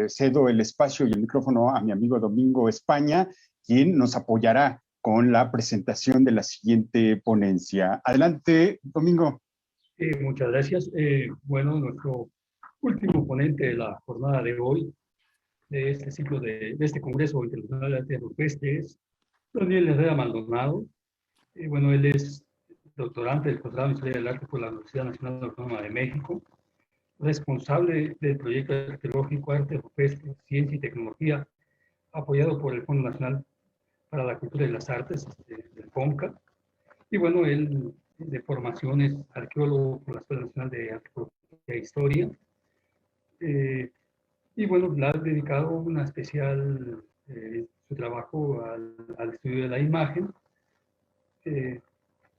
cedo el espacio y el micrófono a mi amigo Domingo España, quien nos apoyará con la presentación de la siguiente ponencia. Adelante, Domingo. Muchas gracias. Bueno, nuestro último ponente de la jornada de hoy, de este ciclo de este Congreso Internacional de Arte Rupestre, es Daniel Herrera Maldonado. Bueno, él es doctorante del posgrado en Historia del Arte por la Universidad Nacional Autónoma de México, responsable del proyecto arqueológico Arte Rupestre, Ciencia y Tecnología, apoyado por el Fondo Nacional para la Cultura y las Artes, del FONCA. Y bueno, él de formación es arqueólogo por la Escuela Nacional de Antropología e Historia. Y bueno, le ha dedicado una especial su trabajo al estudio de la imagen.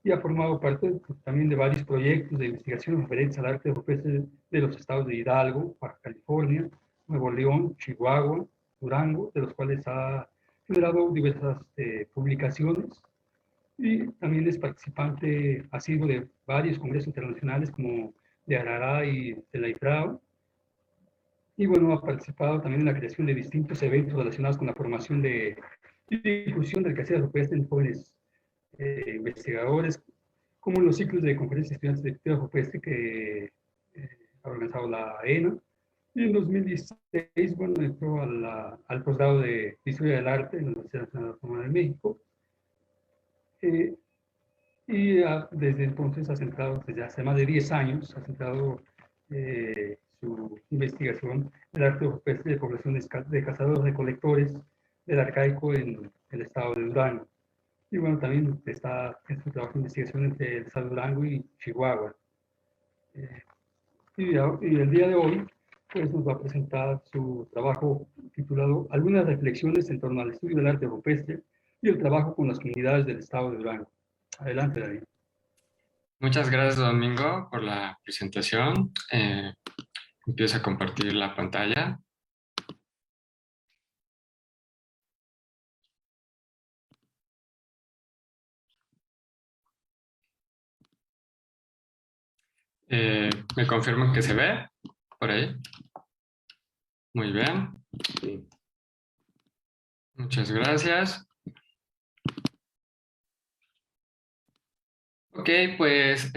Y ha formado parte también de varios proyectos de investigación referentes al arte rupestre de los estados de Hidalgo, Baja California, Nuevo León, Chihuahua, Durango, de los cuales ha generado diversas publicaciones, y también es participante asiduo de varios congresos internacionales como de Arará y de la IFRAO. Y bueno, ha participado también en la creación de distintos eventos relacionados con la formación y difusión del quehacer rupestre en jóvenes investigadores, como los ciclos de conferencias de estudiantes de cultura rupestre que ha organizado la ENA. Y en 2016, bueno, entró al posgrado de Historia del Arte en la Universidad Nacional Autónoma de México. Desde entonces desde hace más de 10 años, ha centrado su investigación en el arte rupestre de poblaciones de cazadores-recolectores del Arcaico en el estado de Durango. Y bueno, también está en su trabajo de investigación entre el estado de Durango y Chihuahua. Y el día de hoy, pues nos va a presentar su trabajo titulado Algunas reflexiones en torno al estudio del arte rupestre y el trabajo con las comunidades del estado de Durango. Adelante, David. Muchas gracias, Domingo, por la presentación. Empiezo a compartir la pantalla. ¿Me confirman que se ve por ahí? Muy bien. Sí. Muchas gracias. Ok, pues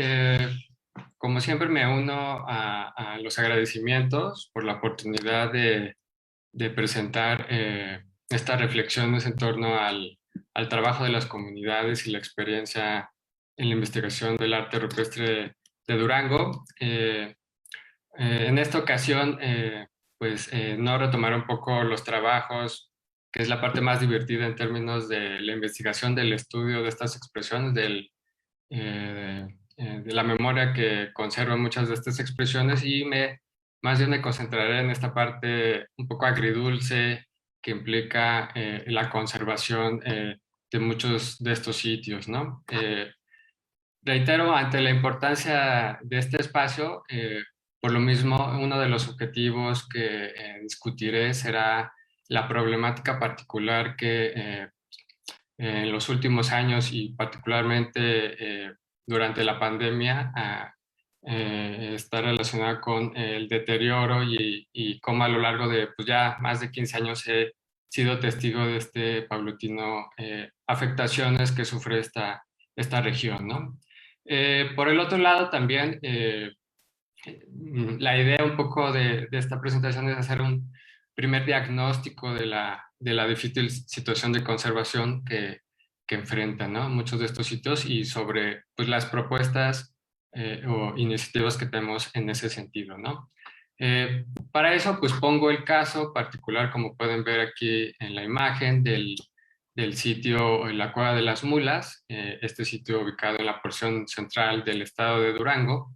como siempre me uno a los agradecimientos por la oportunidad de presentar estas reflexiones en torno al trabajo de las comunidades y la experiencia en la investigación del arte rupestre de Durango. En esta ocasión, no retomar un poco los trabajos, que es la parte más divertida en términos de la investigación, del estudio de estas expresiones, de la memoria que conservan muchas de estas expresiones, y más bien me concentraré en esta parte un poco agridulce que implica la conservación de muchos de estos sitios, ¿no? Reitero, ante la importancia de este espacio, por lo mismo, uno de los objetivos que discutiré será la problemática particular que en los últimos años y particularmente durante la pandemia está relacionada con el deterioro y cómo a lo largo de pues ya más de 15 años he sido testigo de este paulatino afectaciones que sufre esta región, ¿no? Por el otro lado también la idea un poco de esta presentación es hacer un primer diagnóstico de la difícil situación de conservación que enfrentan, ¿no?, muchos de estos sitios, y sobre pues, las propuestas o iniciativas que tenemos en ese sentido, ¿no? Para eso pues pongo el caso particular, como pueden ver aquí en la imagen, del sitio La Cueva de las Mulas, este sitio ubicado en la porción central del estado de Durango,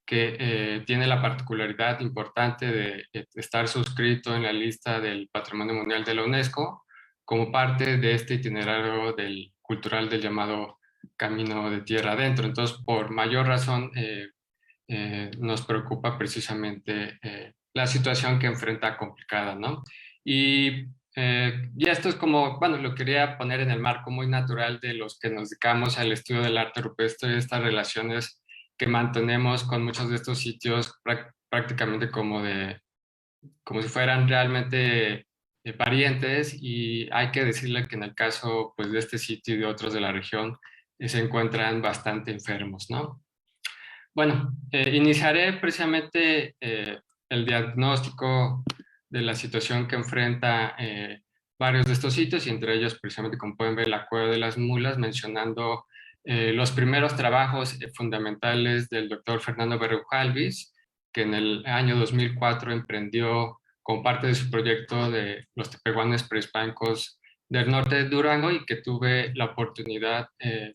que tiene la particularidad importante de estar suscrito en la lista del Patrimonio Mundial de la UNESCO como parte de este itinerario cultural del llamado Camino de Tierra Adentro. Entonces, por mayor razón, nos preocupa precisamente la situación que enfrenta complicada, ¿no? Y esto es como, bueno, lo quería poner en el marco muy natural de los que nos dedicamos al estudio del arte rupestre y estas relaciones que mantenemos con muchos de estos sitios prácticamente como de como si fueran realmente parientes, y hay que decirle que en el caso pues, de este sitio y de otros de la región se encuentran bastante enfermos, ¿no? Bueno, iniciaré precisamente el diagnóstico de la situación que enfrenta varios de estos sitios, y entre ellos precisamente, como pueden ver, la Cueva de las Mulas, mencionando los primeros trabajos fundamentales del doctor Fernando Berrojalbiz, que en el año 2004 emprendió como parte de su proyecto de los tepehuanes prehispánicos del norte de Durango, y que tuve la oportunidad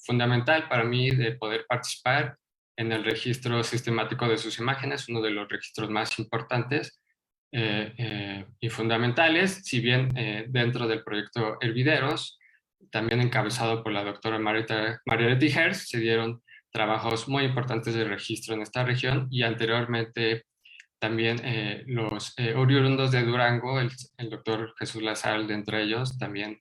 fundamental para mí de poder participar en el registro sistemático de sus imágenes, uno de los registros más importantes y fundamentales, si bien dentro del proyecto Hervideros, también encabezado por la doctora Margaret Hertz, se dieron trabajos muy importantes de registro en esta región, y anteriormente también los oriundos de Durango, el doctor Jesús Lazar, de entre ellos, también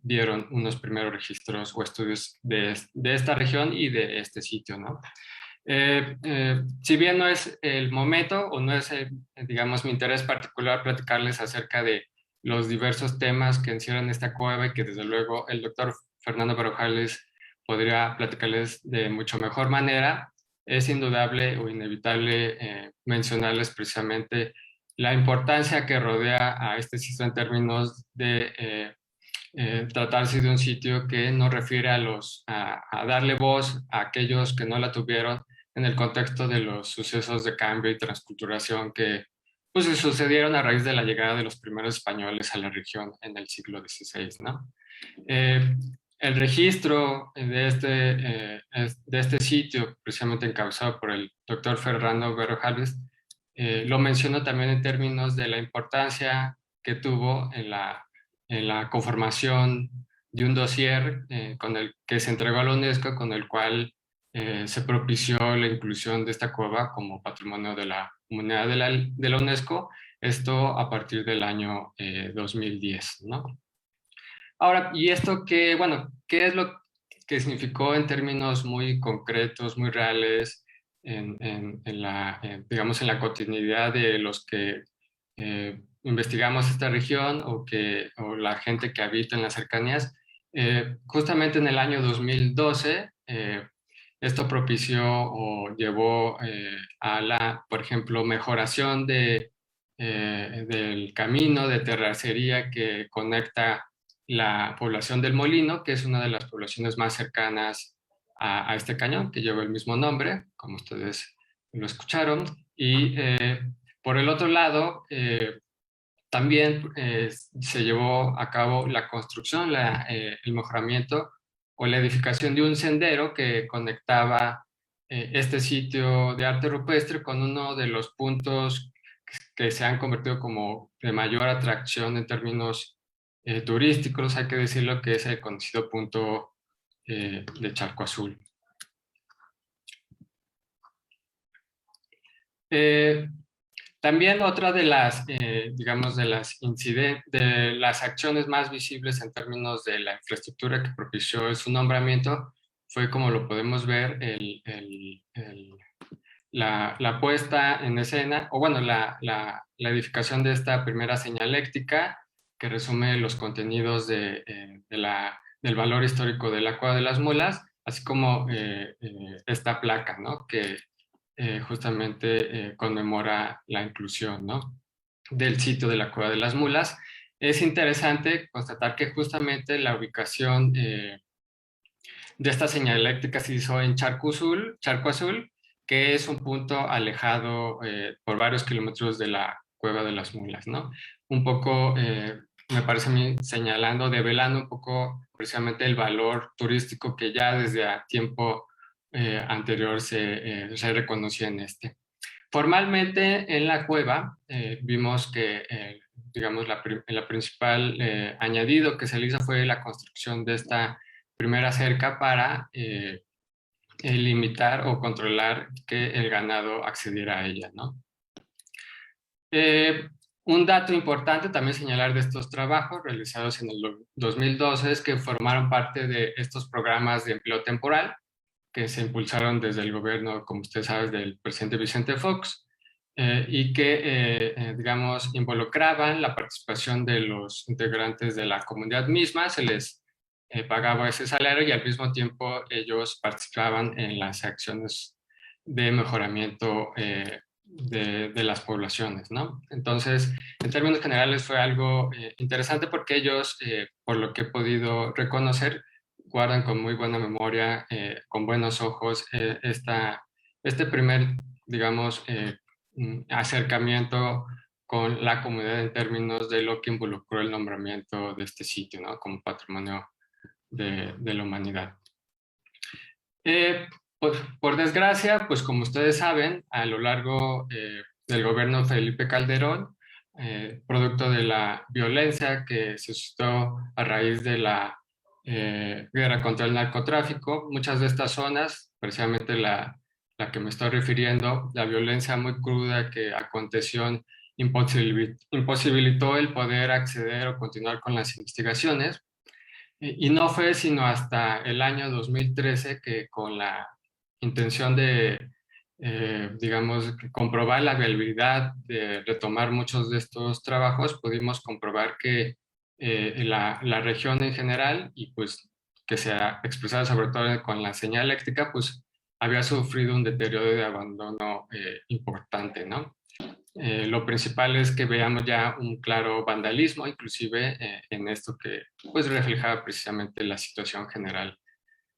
dieron unos primeros registros o estudios de esta región y de este sitio, ¿no? Si bien no es el momento o no es, digamos, mi interés particular platicarles acerca de los diversos temas que encierran esta cueva, y que desde luego el doctor Fernando Berrojalbiz podría platicarles de mucho mejor manera, es indudable o inevitable mencionarles precisamente la importancia que rodea a este sitio en términos de tratarse de un sitio que nos refiere a darle voz a aquellos que no la tuvieron en el contexto de los sucesos de cambio y transculturación que pues, se sucedieron a raíz de la llegada de los primeros españoles a la región en el siglo XVI, ¿no? El registro de este sitio, precisamente encabezado por el doctor Fernando Berrojalbiz, lo menciono también en términos de la importancia que tuvo en la conformación de un dossier con el que se entregó a la UNESCO, con el cual se propició la inclusión de esta cueva como patrimonio de la Comunidad de la UNESCO, esto a partir del año 2010, ¿no? Ahora, ¿y esto qué, bueno, qué es lo que significó en términos muy concretos, muy reales, digamos, en la cotidianidad de los que investigamos esta región o la gente que habita en las cercanías? Justamente en el año 2012, esto propició o llevó a la, por ejemplo, mejoración del camino de terracería que conecta la población del Molino, que es una de las poblaciones más cercanas a este cañón, que lleva el mismo nombre, como ustedes lo escucharon. Y por el otro lado, también se llevó a cabo la construcción, el mejoramiento o la edificación de un sendero que conectaba este sitio de arte rupestre con uno de los puntos que se han convertido como de mayor atracción en términos turísticos, hay que decirlo, que es el conocido punto de Charco Azul. También otra de las, digamos, de las acciones más visibles en términos de la infraestructura que propició su nombramiento fue, como lo podemos ver, la puesta en escena, o bueno, la edificación de esta primera señaléctica que resume los contenidos del valor histórico de la Cueva de las Mulas, así como esta placa, ¿no? Que justamente conmemora la inclusión, ¿no?, del sitio de la Cueva de las Mulas. Es interesante constatar que justamente la ubicación de esta señaléctica se hizo en Charco Azul, que es un punto alejado por varios kilómetros de la Cueva de las Mulas, ¿no? Un poco, me parece a mí, develando un poco precisamente el valor turístico que ya desde a tiempo anterior se reconocía en este. Formalmente en la cueva vimos que, digamos, la principal añadido que se le hizo fue la construcción de esta primera cerca para limitar o controlar que el ganado accediera a ella, ¿no? Un dato importante también señalar de estos trabajos realizados en el 2012 es que formaron parte de estos programas de empleo temporal que se impulsaron desde el gobierno, como usted sabe, del presidente Vicente Fox, y que, digamos, involucraban la participación de los integrantes de la comunidad misma, se les pagaba ese salario y al mismo tiempo ellos participaban en las acciones de mejoramiento de las poblaciones, ¿no? Entonces, en términos generales fue algo interesante porque ellos, por lo que he podido reconocer, guardan con muy buena memoria, con buenos ojos, este primer, digamos, acercamiento con la comunidad en términos de lo que involucró el nombramiento de este sitio, ¿no? Como patrimonio de la humanidad. Pues, por desgracia, pues como ustedes saben, a lo largo del gobierno de Felipe Calderón, producto de la violencia que se suscitó a raíz de la guerra contra el narcotráfico, muchas de estas zonas, precisamente la que me estoy refiriendo, la violencia muy cruda que aconteció imposibilitó el poder acceder o continuar con las investigaciones. Y no fue sino hasta el año 2013 que con la intención de, digamos, comprobar la viabilidad de retomar muchos de estos trabajos, pudimos comprobar que la región en general, y pues que se ha expresado sobre todo con la señal eléctrica, pues había sufrido un deterioro de abandono importante, ¿no? Lo principal es que veamos ya un claro vandalismo, inclusive en esto que pues reflejaba precisamente la situación general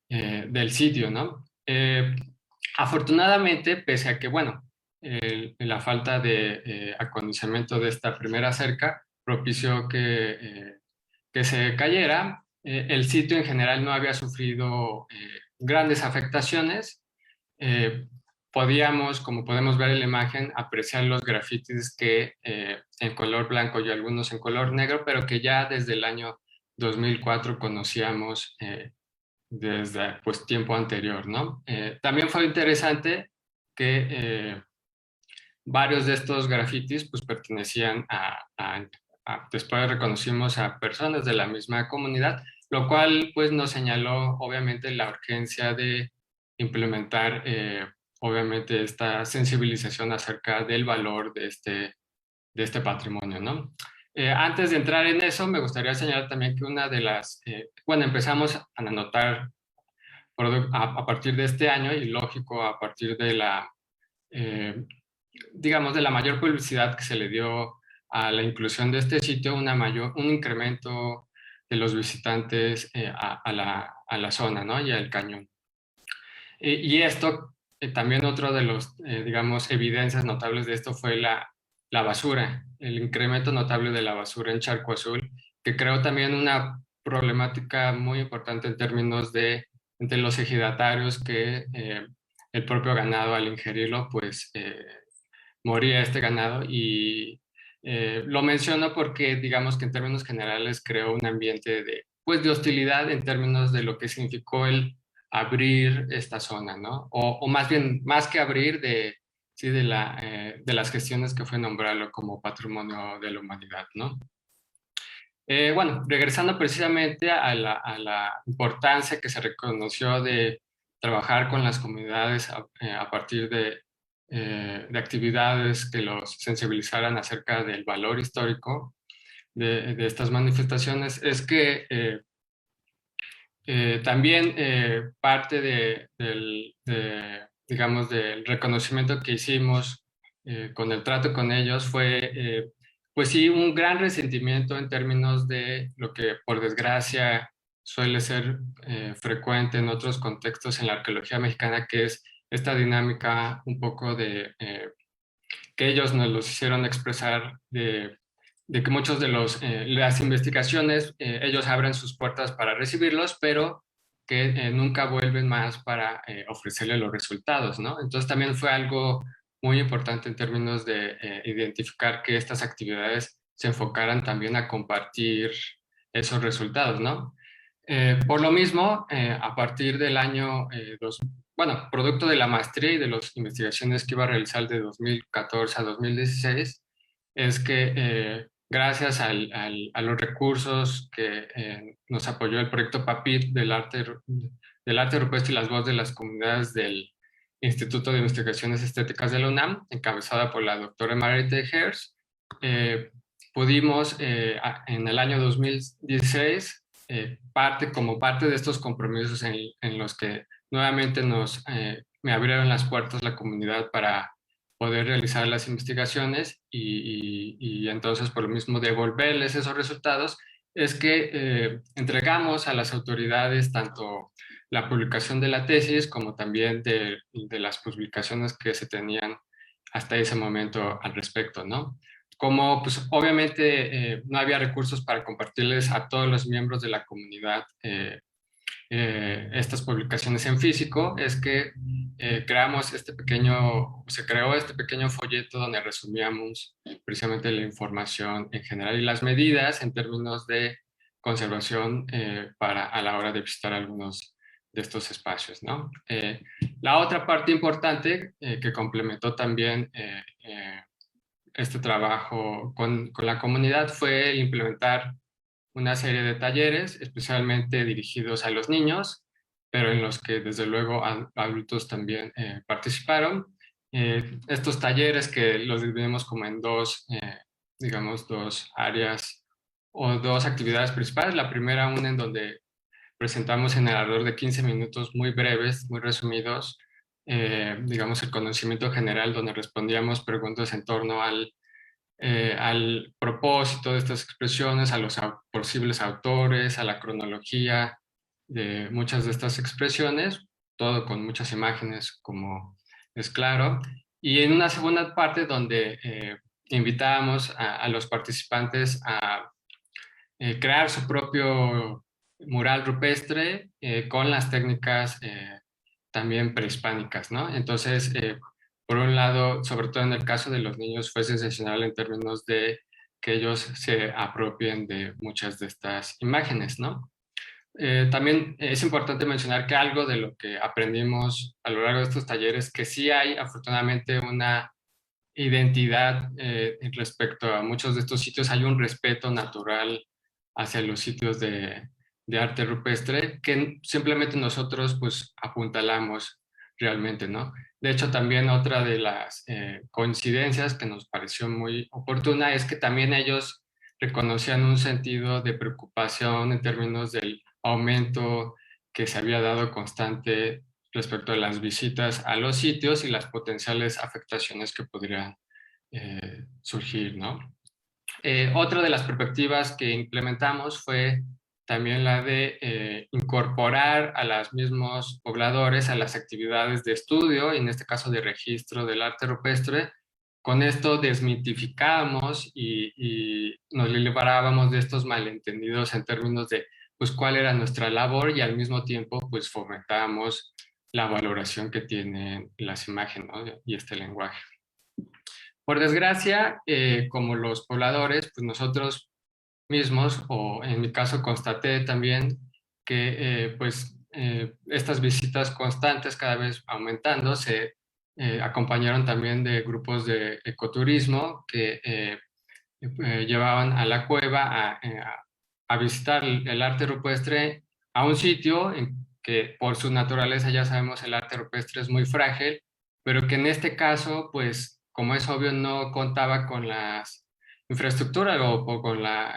del sitio, ¿no? Afortunadamente, pese a que, bueno, la falta de acondicionamiento de esta primera cerca propició que se cayera, el sitio en general no había sufrido grandes afectaciones. Podíamos, como podemos ver en la imagen, apreciar los grafitis que en color blanco y algunos en color negro, pero que ya desde el año 2004 conocíamos desde pues, tiempo anterior, ¿no? También fue interesante que varios de estos grafitis pues, pertenecían después reconocimos a personas de la misma comunidad, lo cual pues, nos señaló obviamente la urgencia de implementar obviamente esta sensibilización acerca del valor de este patrimonio, ¿no? Antes de entrar en eso, me gustaría señalar también que una de las, bueno, empezamos a anotar a partir de este año y lógico a partir de la, digamos, de la mayor publicidad que se le dio a la inclusión de este sitio, un incremento de los visitantes a la zona, ¿no? Y al cañón. Y esto, también otro de los, digamos, evidencias notables de esto fue la basura, el incremento notable de la basura en Charco Azul, que creó también una problemática muy importante en términos de entre los ejidatarios que el propio ganado al ingerirlo, pues moría este ganado y lo menciono porque digamos que en términos generales creó un ambiente de, pues, de hostilidad en términos de lo que significó el abrir esta zona, ¿no? O más bien, más que abrir, sí, de las gestiones que fue nombrarlo como patrimonio de la humanidad, ¿no? Bueno, regresando precisamente a la importancia que se reconoció de trabajar con las comunidades a partir de actividades que los sensibilizaran acerca del valor histórico de estas manifestaciones, es que también parte digamos, del reconocimiento que hicimos con el trato con ellos fue, pues sí, un gran resentimiento en términos de lo que, por desgracia, suele ser frecuente en otros contextos en la arqueología mexicana, que es esta dinámica un poco de que ellos nos los hicieron expresar de que muchos de las investigaciones, ellos abren sus puertas para recibirlos, pero que nunca vuelven más para ofrecerle los resultados, ¿no? Entonces también fue algo muy importante en términos de identificar que estas actividades se enfocaran también a compartir esos resultados, ¿no? Por lo mismo, a partir del año bueno, producto de la maestría y de las investigaciones que iba a realizar de 2014 a 2016, es que gracias a los recursos que nos apoyó el proyecto PAPIT del arte rupestre y las voces de las comunidades del Instituto de Investigaciones Estéticas de la UNAM, encabezada por la doctora Mariette Hers, pudimos en el año 2016, como parte de estos compromisos en los que nuevamente me abrieron las puertas la comunidad para poder realizar las investigaciones y entonces por lo mismo devolverles esos resultados, es que entregamos a las autoridades tanto la publicación de la tesis como también de las publicaciones que se tenían hasta ese momento al respecto, ¿no? Como pues obviamente no había recursos para compartirles a todos los miembros de la comunidad estas publicaciones en físico, es que se creó este pequeño folleto donde resumíamos precisamente la información en general y las medidas en términos de conservación a la hora de visitar algunos de estos espacios, ¿no? La otra parte importante que complementó también este trabajo con la comunidad fue implementar una serie de talleres especialmente dirigidos a los niños, pero en los que desde luego adultos también participaron. Estos talleres que los dividimos como en digamos, dos áreas o dos actividades principales. La primera, una en donde presentamos en alrededor de 15 minutos muy breves, muy resumidos, digamos, el conocimiento general, donde respondíamos preguntas en torno al propósito de estas expresiones, a los posibles autores, a la cronología de muchas de estas expresiones, todo con muchas imágenes, como es claro. Y en una segunda parte donde invitábamos a los participantes a crear su propio mural rupestre con las técnicas también prehispánicas, ¿no? Entonces, por un lado, sobre todo en el caso de los niños, fue sensacional en términos de que ellos se apropien de muchas de estas imágenes, ¿no? También es importante mencionar que algo de lo que aprendimos a lo largo de estos talleres, que sí hay afortunadamente una identidad respecto a muchos de estos sitios, hay un respeto natural hacia los sitios de arte rupestre que simplemente nosotros pues apuntalamos realmente, ¿no? De hecho, también otra de las coincidencias que nos pareció muy oportuna es que también ellos reconocían un sentido de preocupación en términos del aumento que se había dado constante respecto a las visitas a los sitios y las potenciales afectaciones que podrían surgir, ¿no? Otra de las perspectivas que implementamos fue también la de incorporar a los mismos pobladores a las actividades de estudio, en este caso de registro del arte rupestre. Con esto desmitificábamos y nos liberábamos de estos malentendidos en términos de pues, cuál era nuestra labor y al mismo tiempo pues, fomentábamos la valoración que tienen las imágenes, ¿no? Y este lenguaje. Por desgracia, como los pobladores, pues nosotros mismos, o en mi caso constaté también que estas visitas constantes, cada vez aumentando, se acompañaron también de grupos de ecoturismo que llevaban a la cueva a visitar el arte rupestre a un sitio en que por su naturaleza, ya sabemos, el arte rupestre es muy frágil, pero que en este caso, pues, como es obvio, no contaba con las infraestructuras o con las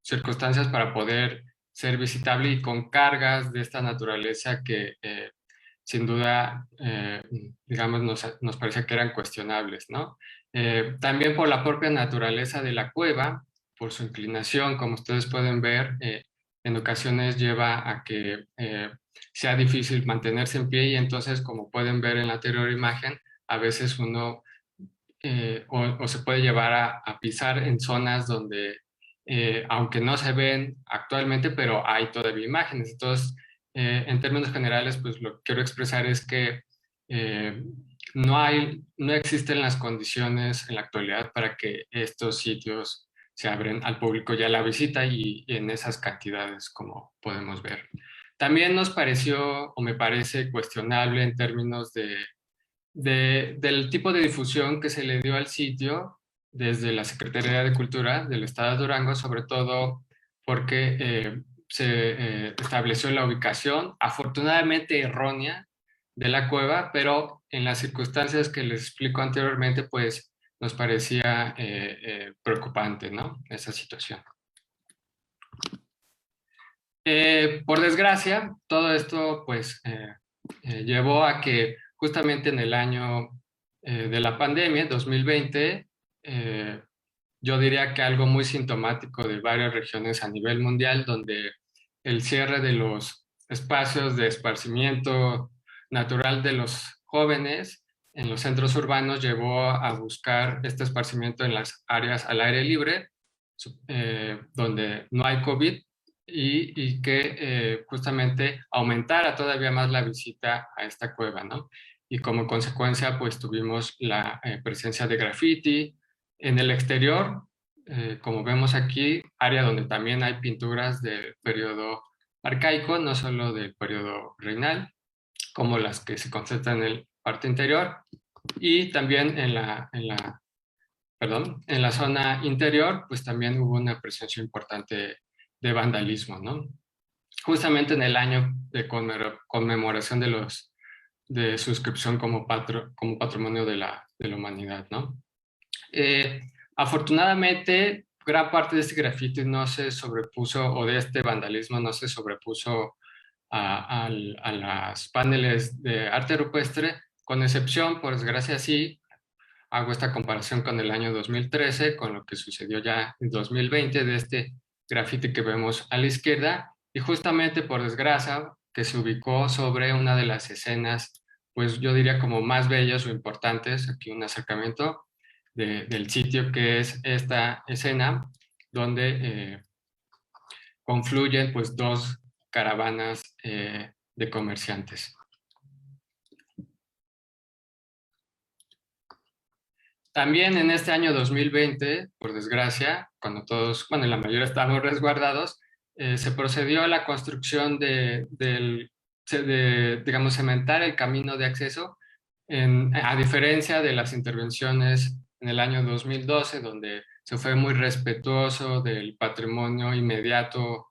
circunstancias para poder ser visitable y con cargas de esta naturaleza que sin duda, digamos, nos parecía que eran cuestionables, ¿no? También por la propia naturaleza de la cueva, por su inclinación, como ustedes pueden ver, en ocasiones lleva a que sea difícil mantenerse en pie y entonces, como pueden ver en la anterior imagen, a veces uno o se puede llevar a pisar en zonas donde, aunque no se ven actualmente, pero hay todavía imágenes. Entonces, en términos generales, pues lo que quiero expresar es que no existen las condiciones en la actualidad para que estos sitios se abren al público ya la visita y en esas cantidades como podemos ver. También nos pareció o me parece cuestionable en términos del tipo de difusión que se le dio al sitio desde la Secretaría de Cultura del Estado de Durango, sobre todo porque se estableció la ubicación, afortunadamente errónea, de la cueva, pero en las circunstancias que les explico anteriormente, pues nos parecía preocupante, ¿no? Esa situación. Por desgracia, todo esto pues llevó a que justamente en el año de la pandemia, 2020, yo diría que algo muy sintomático de varias regiones a nivel mundial, donde el cierre de los espacios de esparcimiento natural de los jóvenes en los centros urbanos llevó a buscar este esparcimiento en las áreas al aire libre, donde no hay COVID, y que justamente aumentara todavía más la visita a esta cueva, ¿no? Y como consecuencia, pues tuvimos la presencia de graffiti en el exterior, como vemos aquí, área donde también hay pinturas del periodo arcaico, no solo del periodo reinal, como las que se concentran en el parte interior, y también en la zona interior, pues también hubo una presencia importante de vandalismo, ¿no? Justamente en el año de conmemoración de suscripción como patrimonio de la humanidad, ¿no? Afortunadamente, gran parte de este grafiti no se sobrepuso, o de este vandalismo no se sobrepuso a las paneles de arte rupestre, con excepción, por desgracia sí, hago esta comparación con el año 2013, con lo que sucedió ya en 2020 de este grafiti que vemos a la izquierda, y justamente por desgracia que se ubicó sobre una de las escenas, pues yo diría como más bellas o importantes, aquí un acercamiento del sitio, que es esta escena donde confluyen pues dos caravanas de comerciantes. También en este año 2020, por desgracia, cuando todos, bueno, la mayoría estábamos resguardados, se procedió a la construcción digamos, cementar el camino de acceso, a diferencia de las intervenciones en el año 2012, donde se fue muy respetuoso del patrimonio inmediato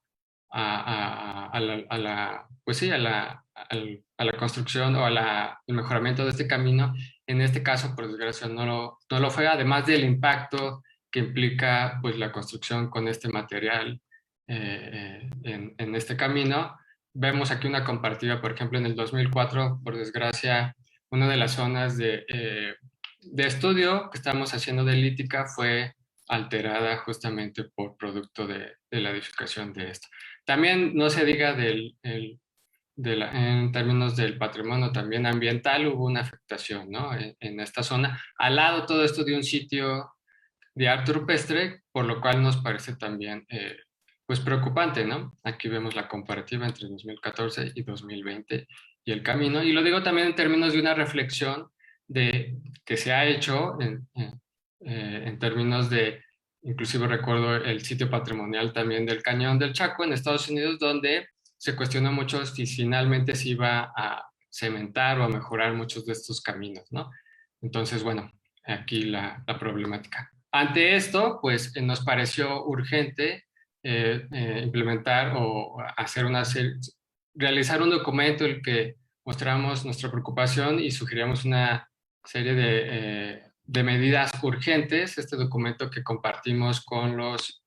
pues sí, a la construcción o el mejoramiento de este camino. En este caso, por desgracia, no lo fue, además del impacto que implica pues, la construcción con este material en este camino. Vemos aquí una comparativa, por ejemplo, en el 2004, por desgracia, una de las zonas de estudio que estamos haciendo de lítica fue alterada justamente por producto de la edificación de esto. También no se diga en términos del patrimonio también ambiental, hubo una afectación, ¿no? en esta zona. Al lado todo esto de un sitio de arte rupestre, por lo cual nos parece también pues preocupante, ¿no? Aquí vemos la comparativa entre 2014 y 2020 y el camino. Y lo digo también en términos de una reflexión que se ha hecho en términos de, inclusive recuerdo el sitio patrimonial también del Cañón del Chaco en Estados Unidos, donde se cuestionó mucho si finalmente se iba a cementar o a mejorar muchos de estos caminos, ¿no? Entonces, bueno, aquí la problemática. Ante esto, pues nos pareció urgente implementar o realizar un documento en el que mostramos nuestra preocupación y sugeríamos una serie de medidas urgentes. Este documento que compartimos con las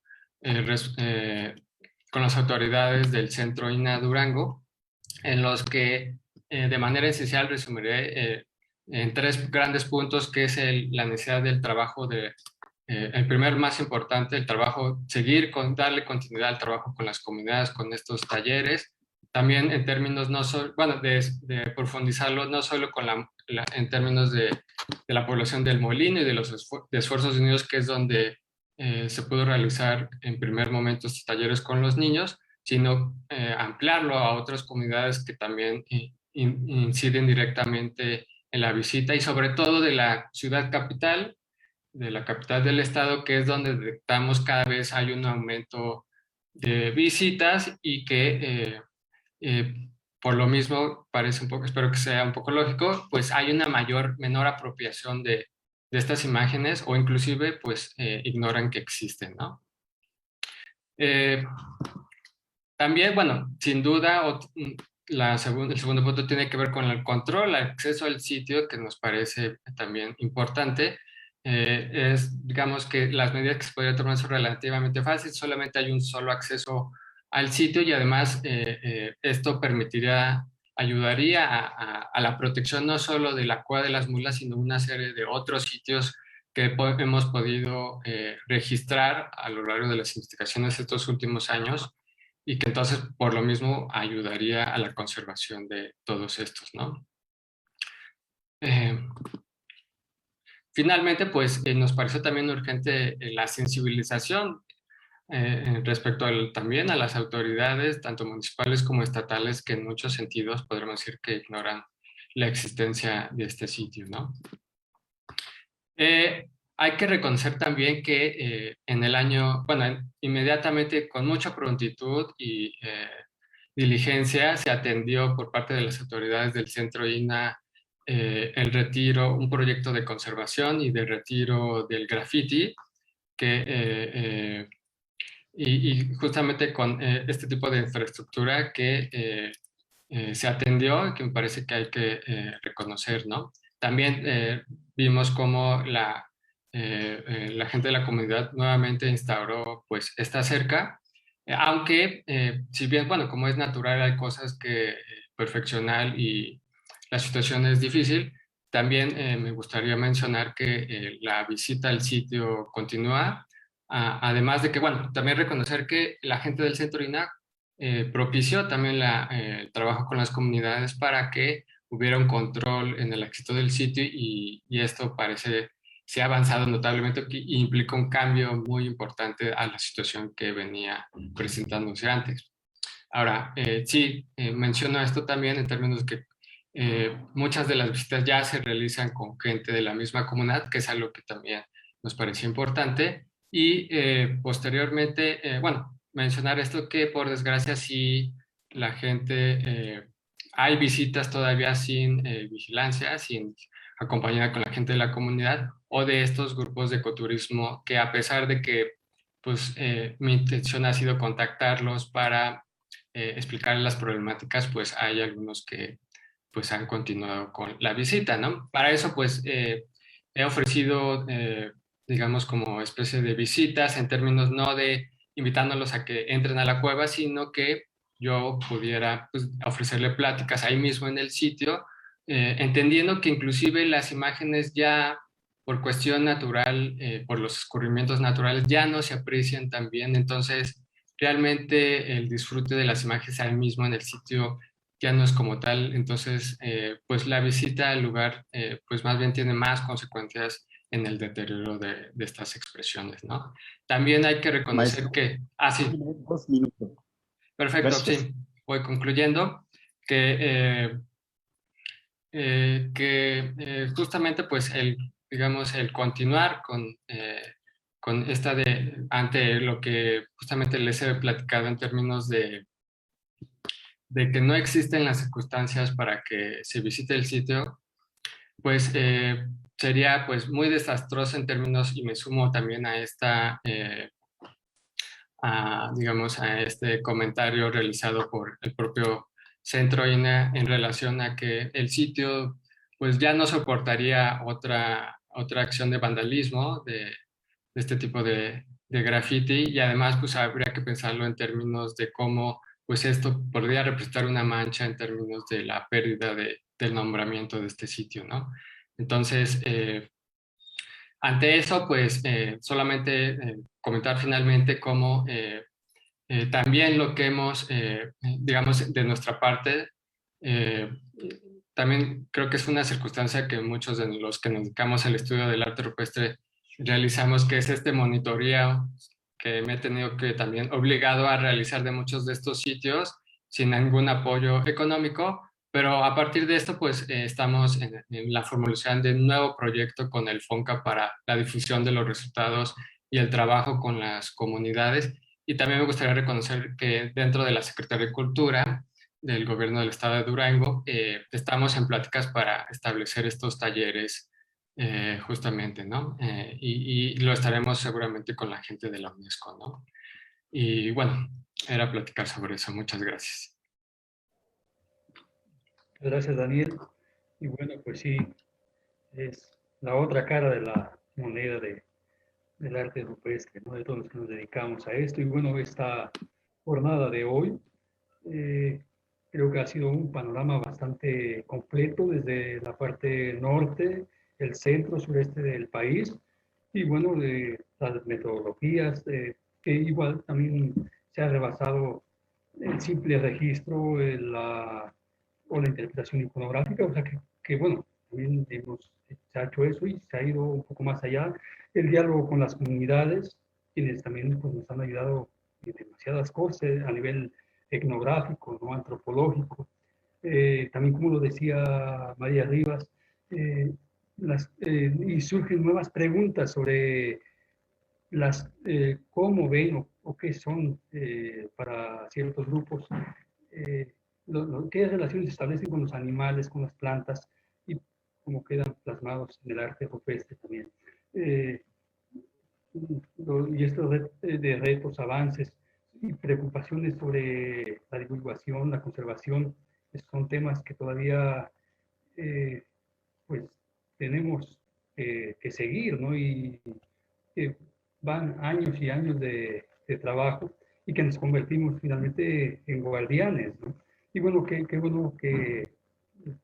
autoridades del Centro INAH Durango, en los que de manera esencial resumiré en tres grandes puntos, que es la necesidad del trabajo el primer más importante, el trabajo, darle continuidad al trabajo con las comunidades, con estos talleres. También en términos de profundizarlo, no solo en términos de la población del Molino y de los esfuerzos unidos, que es donde se pudo realizar en primer momento estos talleres con los niños, sino ampliarlo a otras comunidades que también inciden directamente en la visita, y sobre todo de la ciudad capital, de la capital del estado, que es donde detectamos cada vez hay un aumento de visitas y que por lo mismo parece un poco, espero que sea un poco lógico, pues hay una menor apropiación de estas imágenes, o inclusive pues ignoran que existen, ¿no? También, bueno, sin duda, el segundo punto tiene que ver con el control, el acceso al sitio, que nos parece también importante. Digamos que las medidas que se podrían tomar son relativamente fáciles, solamente hay un solo acceso al sitio y además esto ayudaría a la protección no solo de la Cueva de las Mulas, sino una serie de otros sitios que hemos podido registrar a lo largo de las investigaciones estos últimos años y que entonces por lo mismo ayudaría a la conservación de todos estos, ¿no? Finalmente, pues nos pareció también urgente la sensibilización respecto también a las autoridades, tanto municipales como estatales, que en muchos sentidos podríamos decir que ignoran la existencia de este sitio, ¿no? Hay que reconocer también que en el año, bueno, inmediatamente con mucha prontitud y diligencia se atendió por parte de las autoridades del Centro INAH el retiro, un proyecto de conservación y de retiro del graffiti, y justamente con este tipo de infraestructura que se atendió, que me parece que hay que reconocer, ¿no? También vimos cómo la gente de la comunidad nuevamente instauró pues esta cerca, aunque si bien, bueno, como es natural, hay cosas que perfeccionar y la situación es difícil, también me gustaría mencionar que la visita al sitio continúa, además de que, bueno, también reconocer que la gente del Centro INAH propició también el trabajo con las comunidades para que hubiera un control en el éxito del sitio y esto parece se ha avanzado notablemente y implica un cambio muy importante a la situación que venía presentándose antes. Ahora, sí, menciono esto también en términos que muchas de las visitas ya se realizan con gente de la misma comunidad, que es algo que también nos pareció importante. Y posteriormente, bueno, mencionar esto que por desgracia sí la gente, hay visitas todavía sin vigilancia, sin acompañada con la gente de la comunidad o de estos grupos de ecoturismo que a pesar de que pues mi intención ha sido contactarlos para explicarles las problemáticas, pues hay algunos que pues han continuado con la visita, ¿no? Para eso pues he ofrecido digamos como especie de visitas en términos no de invitándolos a que entren a la cueva, sino que yo pudiera pues, ofrecerle pláticas ahí mismo en el sitio, entendiendo que inclusive las imágenes ya por cuestión natural, por los escurrimientos naturales, ya no se aprecian tan bien, entonces realmente el disfrute de las imágenes ahí mismo en el sitio ya no es como tal, entonces pues la visita al lugar pues más bien tiene más consecuencias en el deterioro de estas expresiones, ¿no? También hay que reconocer Maestro, que, ah, sí, 2 minutos. perfecto, Gracias. sí, voy concluyendo, que justamente pues digamos, el continuar con esta ante lo que justamente les he platicado en términos de que no existen las circunstancias para que se visite el sitio, pues sería pues muy desastroso en términos, y me sumo también a digamos, a este comentario realizado por el propio Centro INAH en relación a que el sitio pues ya no soportaría otra acción de vandalismo de este tipo de graffiti y además pues habría que pensarlo en términos de cómo pues esto podría representar una mancha en términos de la pérdida del nombramiento de este sitio, ¿no? Entonces, ante eso, pues solamente comentar finalmente cómo también lo que hemos, digamos, de nuestra parte, eh, también creo que es una circunstancia que muchos de los que nos dedicamos al estudio del arte rupestre realizamos, que es este monitoreo que me he tenido que también obligado a realizar de muchos de estos sitios sin ningún apoyo económico, pero a partir de esto, pues estamos en la formulación de un nuevo proyecto con el FONCA para la difusión de los resultados y el trabajo con las comunidades. Y también me gustaría reconocer que dentro de la Secretaría de Cultura del Gobierno del Estado de Durango, estamos en pláticas para establecer estos talleres justamente, ¿no? Y lo estaremos seguramente con la gente de la UNESCO, ¿no? Y bueno, era platicar sobre eso. Muchas gracias. Gracias, Daniel. Y bueno, pues sí, es la otra cara de la moneda del arte rupestre, ¿no? De todos los que nos dedicamos a esto. Y bueno, esta jornada de hoy eh, creo que ha sido un panorama bastante completo desde la parte norte, el centro, sureste del país. Y bueno, de las metodologías, que igual también se ha rebasado el simple registro, o la interpretación iconográfica, o sea que bueno, también se ha hecho eso y se ha ido un poco más allá. El diálogo con las comunidades, quienes también pues, nos han ayudado en demasiadas cosas a nivel etnográfico, ¿no? Antropológico. También, como lo decía María Rivas, eh, y surgen nuevas preguntas sobre cómo ven o qué son para ciertos grupos, eh, qué relaciones se establecen con los animales, con las plantas y cómo quedan plasmados en el arte rupestre también. Eh, y estos de retos, avances y preocupaciones sobre la divulgación, la conservación, son temas que todavía eh, pues tenemos que seguir, ¿no? Y que van años y años de trabajo y que nos convertimos finalmente en guardianes, ¿no? Y bueno, qué bueno que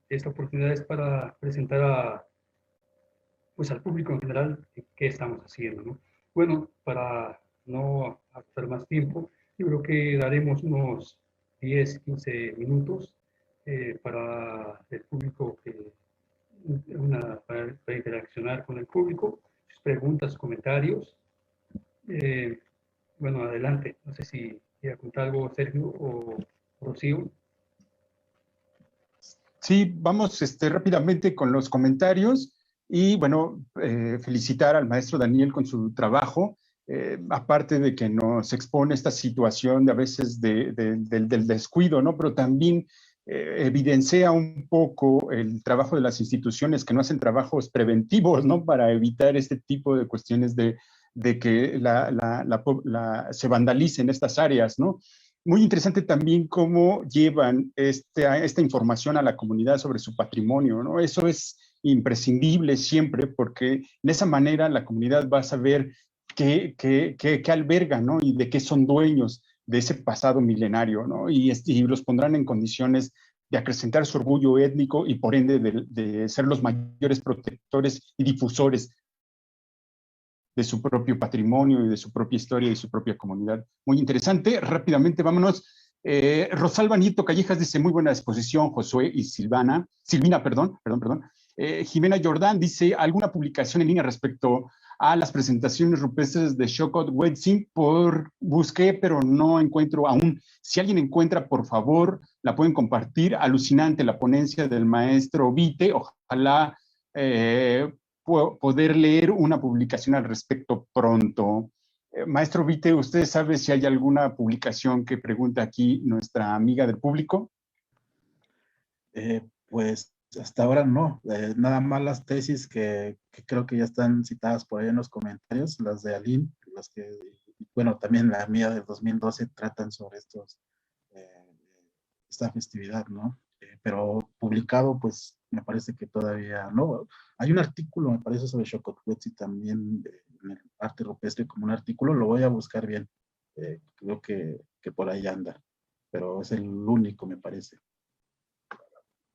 esta oportunidad es para presentar pues al público en general qué estamos haciendo, ¿no? Bueno, para no hacer más tiempo, yo creo que daremos unos 10, 15 minutos para el público para interaccionar con el público, sus preguntas, comentarios. Eh, bueno, adelante. No sé si quiere contar algo Sergio o Rocío. Sí, vamos rápidamente con los comentarios y bueno, felicitar al maestro Daniel con su trabajo, aparte de que nos expone esta situación de a veces del descuido, ¿no? Pero también evidencia un poco el trabajo de las instituciones que no hacen trabajos preventivos, ¿no? Para evitar este tipo de cuestiones de que se vandalicen estas áreas, ¿no? Muy interesante también cómo llevan esta información a la comunidad sobre su patrimonio, ¿no? Eso es imprescindible siempre porque de esa manera la comunidad va a saber qué alberga, ¿no? Y de qué son dueños de ese pasado milenario, ¿no? Y los pondrán en condiciones de acrecentar su orgullo étnico y por ende de ser los mayores protectores y difusores de su propio patrimonio y de su propia historia y su propia comunidad. Muy interesante. Rápidamente, vámonos. Rosalba Nieto Callejas dice, muy buena exposición, Josué y Silvina, perdón. Jimena Jordán dice, ¿alguna publicación en línea respecto a las presentaciones rupestres de Shokot Wetzin? Busqué, pero no encuentro aún. Si alguien encuentra, por favor, la pueden compartir. Alucinante la ponencia del maestro Vite. Ojalá poder leer una publicación al respecto pronto. Maestro Vite, ¿usted sabe si hay alguna publicación que pregunta aquí nuestra amiga del público? Pues hasta ahora no. Nada más las tesis que creo que ya están citadas por ahí en los comentarios, las de Aline, las que, bueno, también la mía del 2012 tratan sobre esta festividad, ¿no? Pero publicado, pues me parece que todavía no. Hay un artículo, me parece, sobre Xocothuetzi también en el arte rupestre como un artículo, lo voy a buscar bien. Creo que por ahí anda, pero es el único, me parece.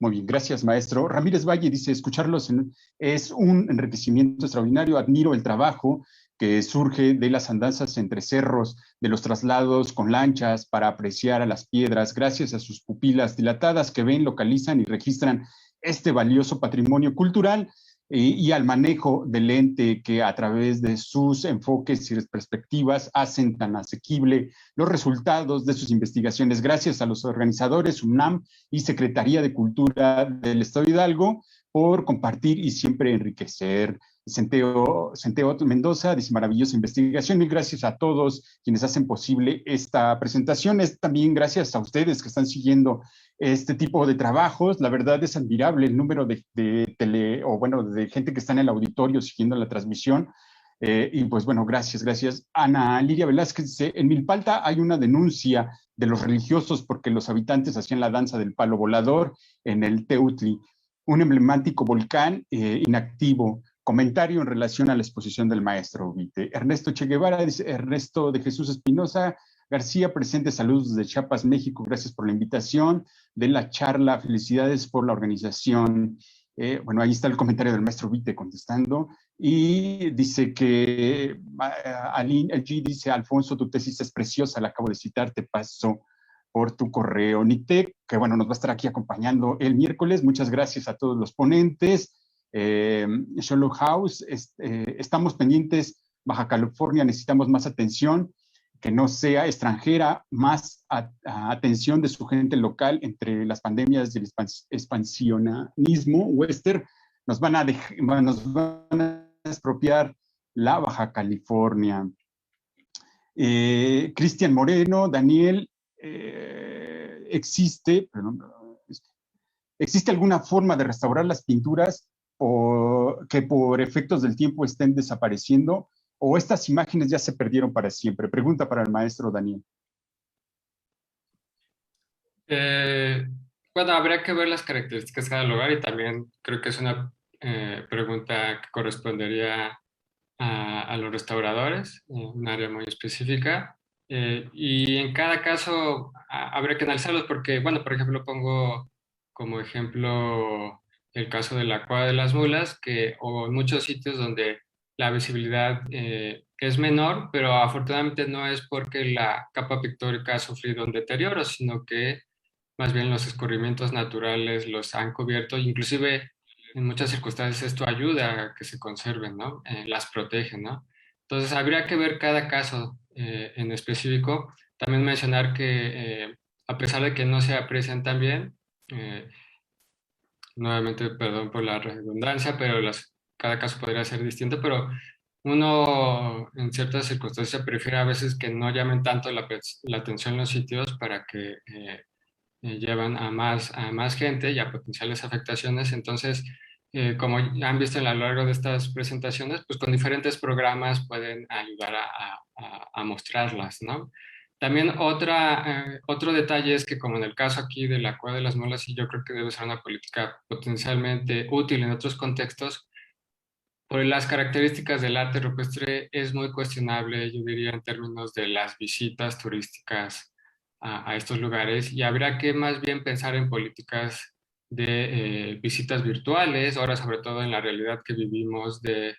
Muy bien, gracias, maestro. Ramírez Valle dice, escucharlos es un enriquecimiento extraordinario. Admiro el trabajo que surge de las andanzas entre cerros, de los traslados con lanchas para apreciar a las piedras, gracias a sus pupilas dilatadas que ven, localizan y registran este valioso patrimonio cultural y al manejo del ente que a través de sus enfoques y perspectivas hacen tan asequible los resultados de sus investigaciones. Gracias a los organizadores, UNAM y Secretaría de Cultura del Estado de Hidalgo, por compartir y siempre enriquecer. Centeo Mendoza dice, maravillosa investigación. Mil gracias a todos quienes hacen posible esta presentación. Es también gracias a ustedes que están siguiendo este tipo de trabajos. La verdad es admirable el número de gente que está en el auditorio siguiendo la transmisión. Y pues bueno, gracias. Ana Lidia Velázquez dice, en Milpalta hay una denuncia de los religiosos porque los habitantes hacían la danza del palo volador en el Teutli, un emblemático volcán inactivo. Comentario en relación a la exposición del maestro Vite. Ernesto Che Guevara dice, Ernesto de Jesús Espinosa García, presente, saludos desde Chiapas, México, gracias por la invitación de la charla, felicidades por la organización. Bueno, ahí está el comentario del maestro Vite contestando. Y dice que Aline LG dice, Alfonso, tu tesis es preciosa, la acabo de citar, te paso por tu correo. Nictec, que bueno, nos va a estar aquí acompañando el miércoles. Muchas gracias a todos los ponentes. Sherlock House, estamos pendientes, Baja California, necesitamos más atención, que no sea extranjera, más atención de su gente local entre las pandemias del expansionismo western. Nos van a expropiar la Baja California. Cristian Moreno, Daniel, ¿existe alguna forma de restaurar las pinturas o que por efectos del tiempo estén desapareciendo o estas imágenes ya se perdieron para siempre? Pregunta para el maestro Daniel. Bueno, habría que ver las características de cada lugar y también creo que es una pregunta que correspondería a los restauradores, un área muy específica. Y en cada caso habría que analizarlos porque, bueno, por ejemplo, pongo como ejemplo el caso de la Cueva de las Mulas, o en muchos sitios donde la visibilidad es menor, pero afortunadamente no es porque la capa pictórica ha sufrido un deterioro, sino que más bien los escurrimientos naturales los han cubierto, inclusive en muchas circunstancias esto ayuda a que se conserven, ¿no? Las protege, ¿no? Entonces habría que ver cada caso en específico. También mencionar que a pesar de que no se aprecian tan bien, nuevamente perdón por la redundancia, pero cada caso podría ser distinto, pero uno en ciertas circunstancias prefiere a veces que no llamen tanto la atención los sitios para que llevan a más gente y a potenciales afectaciones. Entonces, como ya han visto a lo largo de estas presentaciones, pues con diferentes programas pueden ayudar a mostrarlas, ¿no? También otro detalle es que como en el caso aquí de la Cueva de las Mulas, y yo creo que debe ser una política potencialmente útil en otros contextos, por las características del arte rupestre es muy cuestionable, yo diría, en términos de las visitas turísticas a estos lugares y habrá que más bien pensar en políticas de visitas virtuales, ahora sobre todo en la realidad que vivimos de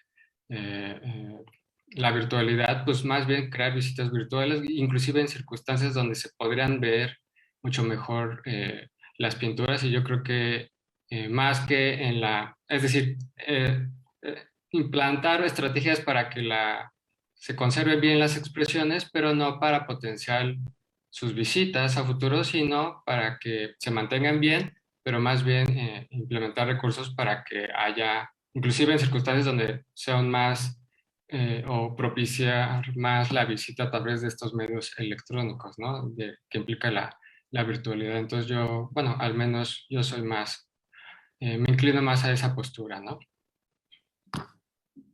la virtualidad, pues más bien crear visitas virtuales, inclusive en circunstancias donde se podrían ver mucho mejor las pinturas y yo creo que más que es decir, implantar estrategias para que se conserven bien las expresiones, pero no para potenciar sus visitas a futuro, sino para que se mantengan bien, pero más bien implementar recursos para que haya, inclusive en circunstancias donde sean más o propiciar más la visita a través de estos medios electrónicos, ¿no? Que implica la virtualidad. Entonces yo, bueno, al menos yo soy más, me inclino más a esa postura, ¿no?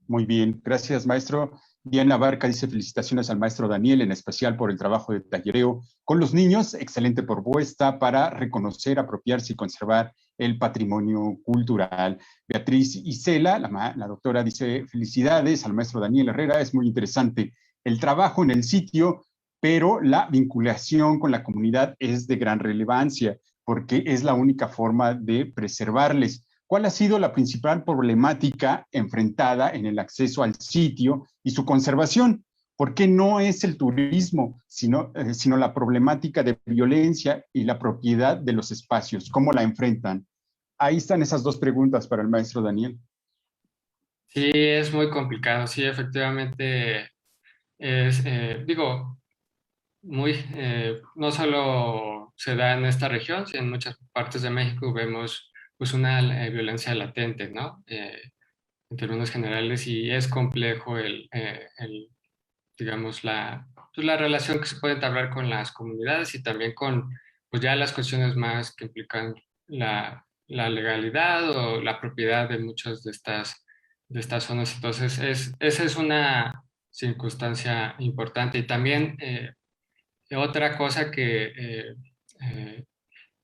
Muy bien, gracias, maestro. Diana Barca dice felicitaciones al maestro Daniel, en especial por el trabajo de tallereo con los niños. Excelente propuesta para reconocer, apropiarse y conservar el patrimonio cultural. Beatriz Isela, la doctora, dice felicidades al maestro Daniel Herrera. Es muy interesante el trabajo en el sitio, pero la vinculación con la comunidad es de gran relevancia porque es la única forma de preservarles. ¿Cuál ha sido la principal problemática enfrentada en el acceso al sitio y su conservación? ¿Por qué no es el turismo, sino la problemática de violencia y la propiedad de los espacios? ¿Cómo la enfrentan? Ahí están esas dos preguntas para el maestro Daniel. Sí, es muy complicado. Sí, efectivamente es, digo, no solo se da en esta región, sino en muchas partes de México vemos pues una violencia latente, ¿no? En términos generales y es complejo digamos, pues la relación que se puede entablar con las comunidades y también con, pues ya las cuestiones más que implican la legalidad o la propiedad de muchas de estas estas zonas. Entonces, esa es una circunstancia importante. Y también otra cosa que,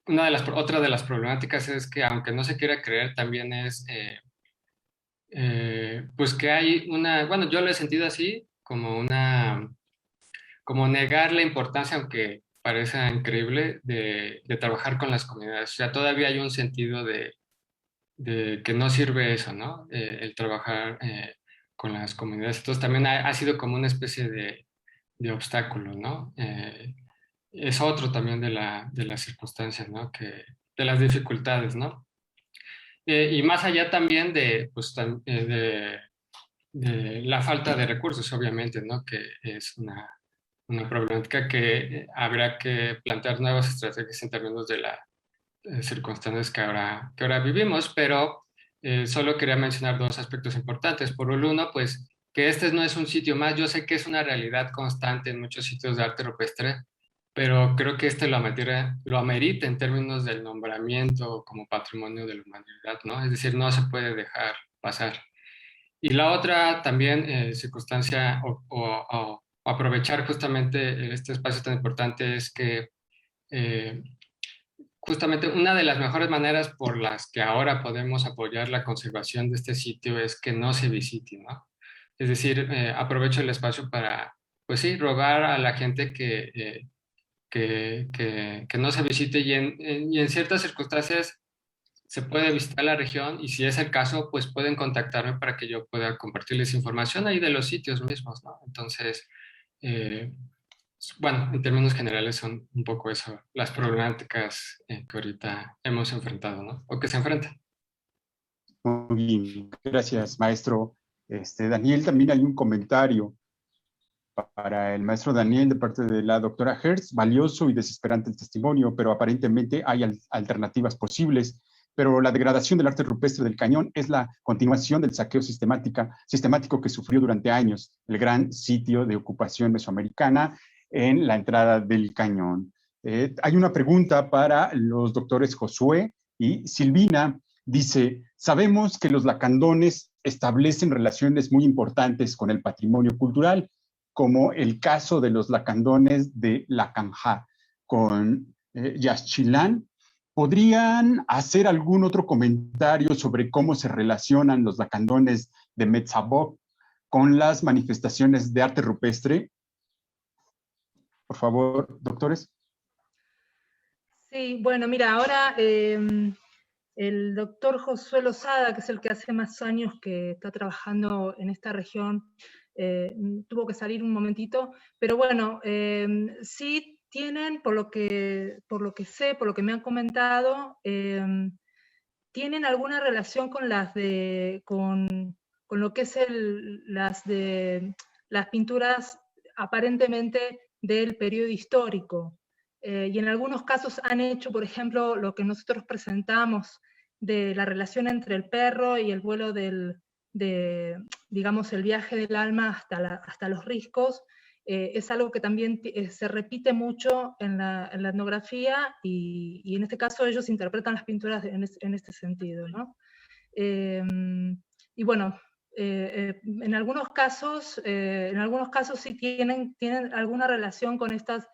otra de las problemáticas es que, aunque no se quiera creer, también es, pues que hay una, bueno, yo lo he sentido así, como negar la importancia, aunque parezca increíble, de trabajar con las comunidades. O sea, todavía hay un sentido de que no sirve eso, ¿no? El trabajar con las comunidades. Entonces también ha sido como una especie de obstáculo, ¿no? Es otro también de las circunstancias, ¿no? De las dificultades, ¿no? Y más allá también pues, de la falta de recursos, obviamente, ¿no? Que es una problemática que habrá que plantear nuevas estrategias en términos de las circunstancias que ahora vivimos, pero solo quería mencionar dos aspectos importantes. Por uno, pues que este no es un sitio más, yo sé que es una realidad constante en muchos sitios de arte rupestre, pero creo que lo amerita en términos del nombramiento como patrimonio de la humanidad, ¿no? Es decir, no se puede dejar pasar. Y la otra también circunstancia o aprovechar justamente este espacio tan importante es que justamente una de las mejores maneras por las que ahora podemos apoyar la conservación de este sitio es que no se visite, ¿no? Es decir, aprovecho el espacio para, pues sí, rogar a la gente que no se visite y en ciertas circunstancias se puede visitar la región y si es el caso, pues pueden contactarme para que yo pueda compartirles información ahí de los sitios mismos, ¿no? Entonces, eh, bueno, en términos generales son un poco eso, las problemáticas que ahorita hemos enfrentado, ¿no? O que se enfrentan. Muy bien, gracias, maestro. Daniel, también hay un comentario para el maestro Daniel de parte de la doctora Hertz. Valioso y desesperante el testimonio, pero aparentemente hay alternativas posibles. Pero la degradación del arte rupestre del Cañón es la continuación del saqueo sistemático que sufrió durante años el gran sitio de ocupación mesoamericana en la entrada del Cañón. Hay una pregunta para los doctores Josué y Silvina. Dice, sabemos que los lacandones establecen relaciones muy importantes con el patrimonio cultural, como el caso de los lacandones de Lacanja con Yaxchilán. ¿Podrían hacer algún otro comentario sobre cómo se relacionan los lacandones de Metzaboc con las manifestaciones de arte rupestre? Por favor, doctores. Sí, bueno, mira, ahora el doctor Josué Lozada, que es el que hace más años que está trabajando en esta región, tuvo que salir un momentito, pero bueno, sí tienen, por lo que sé, por lo que me han comentado, tienen alguna relación con con lo que es las pinturas aparentemente del periodo histórico. Y en algunos casos han hecho, por ejemplo, lo que nosotros presentamos de la relación entre el perro y el vuelo digamos, el viaje del alma hasta los riscos. Es algo que también se repite mucho en la etnografía y en este caso ellos interpretan las pinturas en este sentido, ¿no? Y bueno, en algunos casos sí tienen alguna relación con estas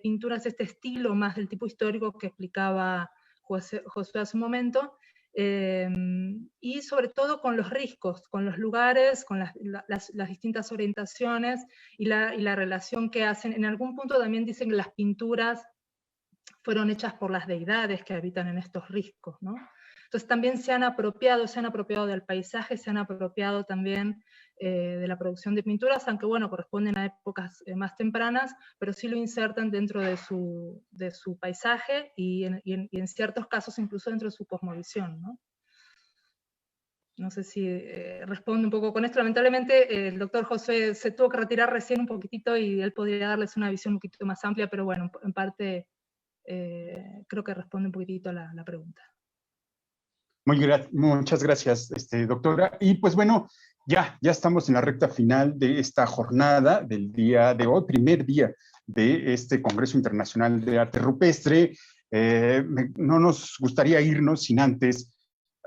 pinturas, este estilo más del tipo histórico que explicaba Josué hace un momento, y sobre todo con los riscos, con los lugares, con las distintas orientaciones y la relación que hacen. En algún punto también dicen que las pinturas fueron hechas por las deidades que habitan en estos riscos, ¿no? Entonces también se han apropiado del paisaje, se han apropiado también de la producción de pinturas, aunque bueno, corresponden a épocas más tempranas, pero sí lo insertan dentro de su paisaje y en ciertos casos incluso dentro de su cosmovisión, ¿no? No sé si responde un poco con esto. Lamentablemente el doctor José se tuvo que retirar recién un poquitito y él podría darles una visión un poquito más amplia, pero bueno, en parte creo que responde un poquitito a la pregunta. Muchas gracias, doctora. Y pues bueno, ya estamos en la recta final de esta jornada del día de hoy, primer día de este Congreso Internacional de Arte Rupestre. No nos gustaría irnos sin antes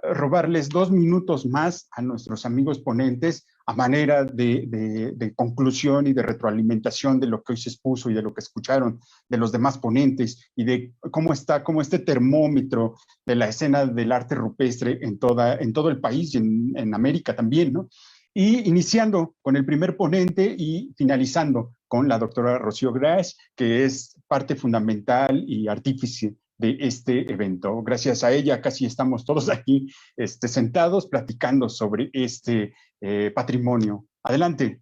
robarles 2 minutos más a nuestros amigos ponentes a manera de conclusión y de retroalimentación de lo que hoy se expuso y de lo que escucharon de los demás ponentes y de cómo este termómetro de la escena del arte rupestre en todo el país y en América también, ¿no? Y iniciando con el primer ponente y finalizando con la doctora Rocío Gras, que es parte fundamental y artífice de este evento. Gracias a ella casi estamos todos aquí sentados platicando sobre este patrimonio. Adelante.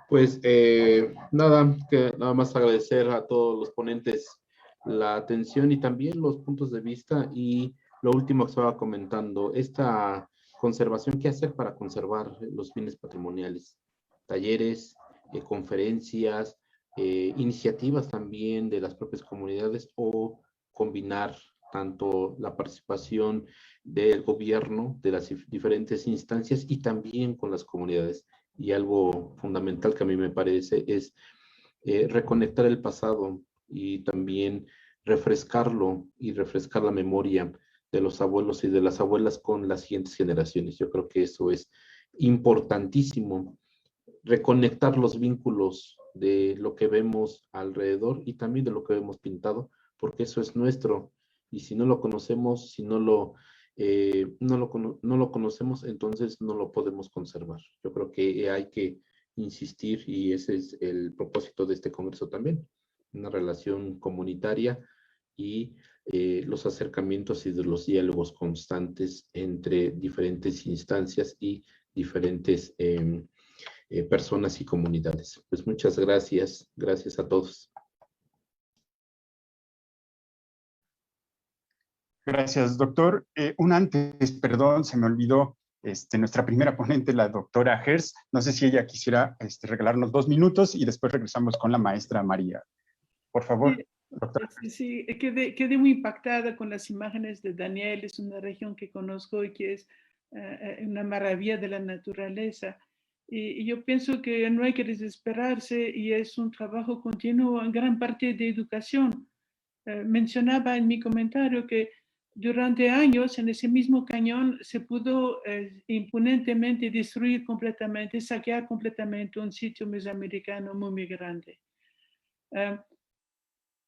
Pues nada más agradecer a todos los ponentes la atención y también los puntos de vista, y lo último que estaba comentando, esta conservación, ¿qué hacer para conservar los bienes patrimoniales? Talleres, conferencias, iniciativas también de las propias comunidades, o combinar tanto la participación del gobierno, de las diferentes instancias, y también con las comunidades. Y algo fundamental que a mí me parece es reconectar el pasado y también refrescarlo y refrescar la memoria de los abuelos y de las abuelas con las siguientes generaciones. Yo creo que eso es importantísimo, reconectar los vínculos de lo que vemos alrededor y también de lo que vemos pintado, porque eso es nuestro, y si no lo conocemos, si no lo conocemos, entonces no lo podemos conservar. Yo creo que hay que insistir, y ese es el propósito de este congreso también, una relación comunitaria y los acercamientos y de los diálogos constantes entre diferentes instancias y diferentes personas y comunidades. Pues muchas gracias, gracias a todos. Gracias, doctor. Perdón, se me olvidó nuestra primera ponente, la doctora Hertz. No sé si ella quisiera regalarnos 2 minutos y después regresamos con la maestra María. Por favor, doctora. Sí, quedé muy impactada con las imágenes de Daniel. Es una región que conozco y que es una maravilla de la naturaleza. Y yo pienso que no hay que desesperarse, y es un trabajo continuo en gran parte de educación. Mencionaba en mi comentario que durante años en ese mismo cañón se pudo imponentemente destruir completamente, saquear completamente un sitio mesoamericano muy grande.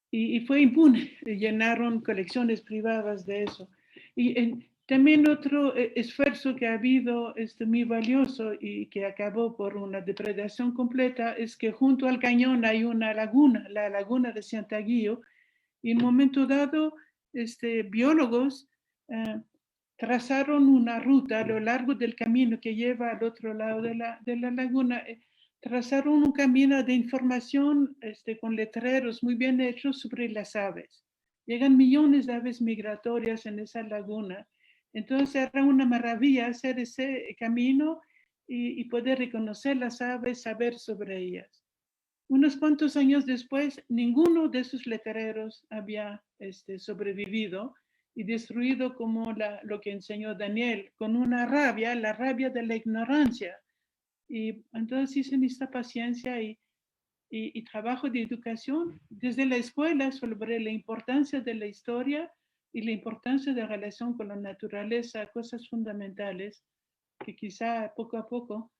Y fue impune, llenaron colecciones privadas de eso. Y también otro esfuerzo que ha habido muy valioso y que acabó por una depredación completa es que junto al cañón hay una laguna, la laguna de Santaguillo, y en un momento dado biólogos trazaron una ruta a lo largo del camino que lleva al otro lado de la laguna. Trazaron un camino de información con letreros muy bien hechos sobre las aves. Llegan millones de aves migratorias en esa laguna. Entonces era una maravilla hacer ese camino y poder reconocer las aves, saber sobre ellas. Unos cuantos años después, ninguno de esos letreros había sobrevivido, y destruido como lo que enseñó Daniel, con una rabia, la rabia de la ignorancia. Y entonces sí se necesita paciencia y trabajo de educación desde la escuela sobre la importancia de la historia y la importancia de la relación con la naturaleza, cosas fundamentales que quizá poco a poco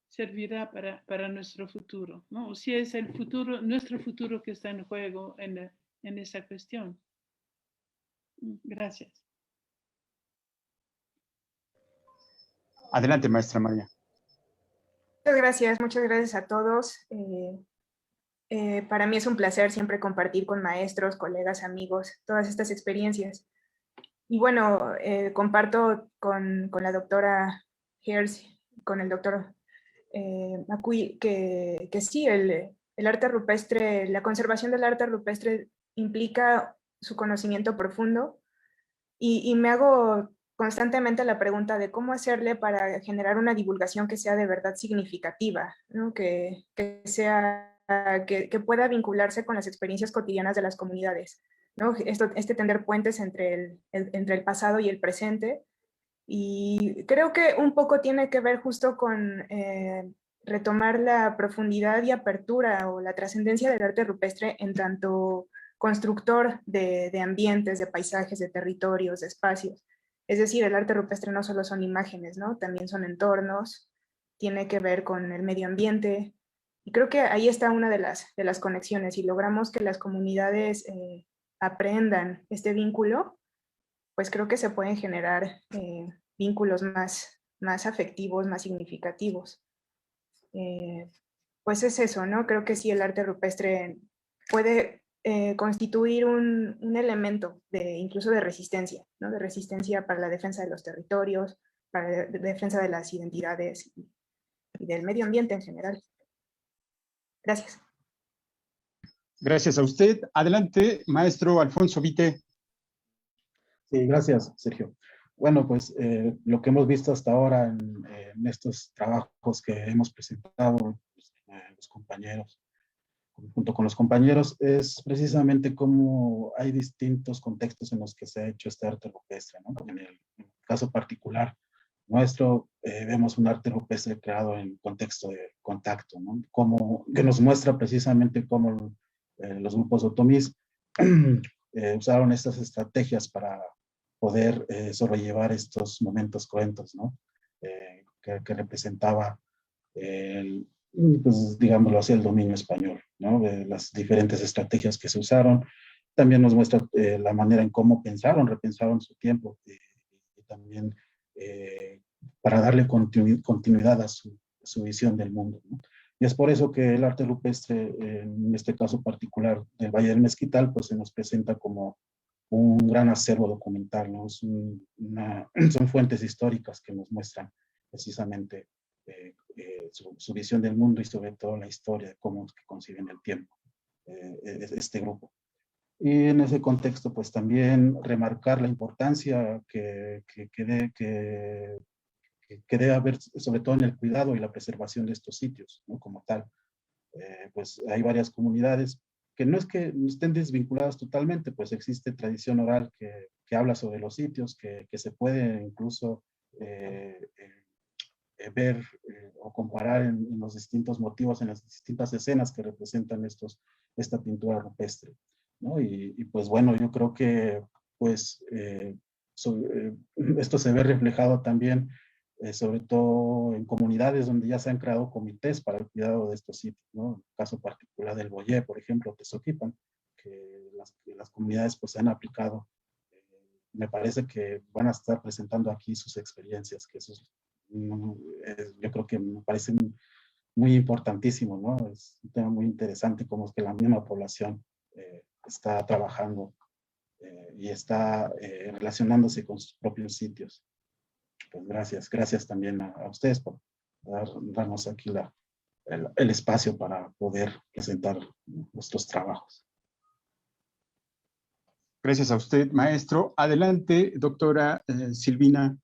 servirá para nuestro futuro, ¿no? Si es el futuro, nuestro futuro que está en juego en esa cuestión. Gracias. Adelante, maestra María. Muchas gracias a todos. Para mí es un placer siempre compartir con maestros, colegas, amigos, todas estas experiencias. Y bueno, comparto con la doctora Hertz, con el doctor Macuy, que sí, el arte rupestre, la conservación del arte rupestre implica su conocimiento profundo, y me hago constantemente la pregunta de cómo hacerle para generar una divulgación que sea de verdad significativa, ¿no? que pueda vincularse con las experiencias cotidianas de las comunidades, ¿no? Tender puentes entre el pasado y el presente. Y creo que un poco tiene que ver justo con retomar la profundidad y apertura o la trascendencia del arte rupestre en tanto constructor de ambientes, de paisajes, de territorios, de espacios. Es decir, el arte rupestre no solo son imágenes, ¿no? También son entornos, tiene que ver con el medio ambiente. Y creo que ahí está una de las conexiones. Si logramos que las comunidades aprendan este vínculo, pues creo que se pueden generar vínculos más afectivos, más significativos. Pues es eso, ¿no? Creo que sí, el arte rupestre puede constituir un elemento incluso de resistencia, ¿no? De resistencia para la defensa de los territorios, para la defensa de las identidades y del medio ambiente en general. Gracias. Gracias a usted. Adelante, maestro Alfonso Vite. Sí, gracias, Sergio. Bueno, pues lo que hemos visto hasta ahora en estos trabajos que hemos presentado los compañeros, junto con los compañeros, es precisamente cómo hay distintos contextos en los que se ha hecho este arte rupestre, ¿no? En el caso particular nuestro, vemos un arte rupestre creado en contexto de contacto, ¿no? Que nos muestra precisamente cómo los grupos otomís usaron estas estrategias para poder sobrellevar estos momentos cruentos, ¿no? Que representaba pues, digámoslo así, el dominio español, ¿no? Las diferentes estrategias que se usaron. También nos muestra la manera en cómo repensaron su tiempo y también para darle continuidad a su visión del mundo, ¿no? Y es por eso que el arte rupestre, en este caso particular del Valle del Mezquital, pues se nos presenta como un gran acervo documental, ¿no? Son fuentes históricas que nos muestran precisamente su visión del mundo y sobre todo la historia de cómo conciben el tiempo este grupo. Y en ese contexto, pues también remarcar la importancia que debe haber, sobre todo en el cuidado y la preservación de estos sitios, ¿no? Como tal. Pues hay varias comunidades que no es que estén desvinculadas totalmente, pues existe tradición oral que habla sobre los sitios, que se puede incluso ver o comparar en los distintos motivos, en las distintas escenas que representan esta pintura rupestre, ¿no? Y pues bueno, yo creo que pues esto se ve reflejado también sobre todo en comunidades donde ya se han creado comités para el cuidado de estos sitios, ¿no? En el caso particular del Boyé, por ejemplo, Tezoquipan, que las comunidades pues se han aplicado. Me parece que van a estar presentando aquí sus experiencias, que eso yo creo que me parece muy importantísimo, ¿no? Es un tema muy interesante cómo es que la misma población está trabajando y está relacionándose con sus propios sitios. Pues gracias también a ustedes por darnos aquí el espacio para poder presentar nuestros trabajos. Gracias a usted, maestro. Adelante, doctora Silvina.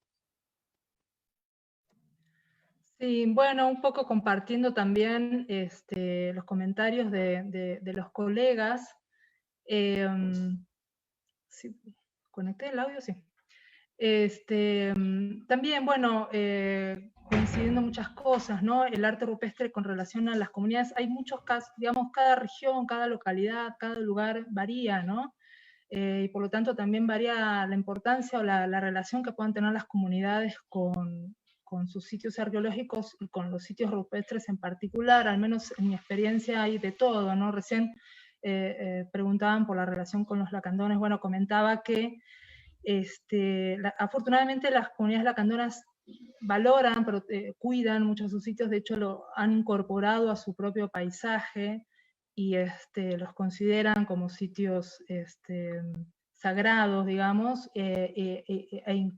Sí, bueno, un poco compartiendo también los comentarios de los colegas. ¿Sí? ¿Conecté el audio? Sí. También, bueno, coincidiendo muchas cosas, ¿no? El arte rupestre con relación a las comunidades, hay muchos casos, digamos, cada región, cada localidad, cada lugar varía, ¿no? Y por lo tanto también varía la importancia o la relación que puedan tener las comunidades con sus sitios arqueológicos y con los sitios rupestres en particular. Al menos en mi experiencia hay de todo, ¿no? Recién preguntaban por la relación con los lacandones. Bueno, comentaba que afortunadamente las comunidades lacandonas valoran, pero cuidan mucho sus sitios, de hecho lo han incorporado a su propio paisaje y los consideran como sitios sagrados, digamos, e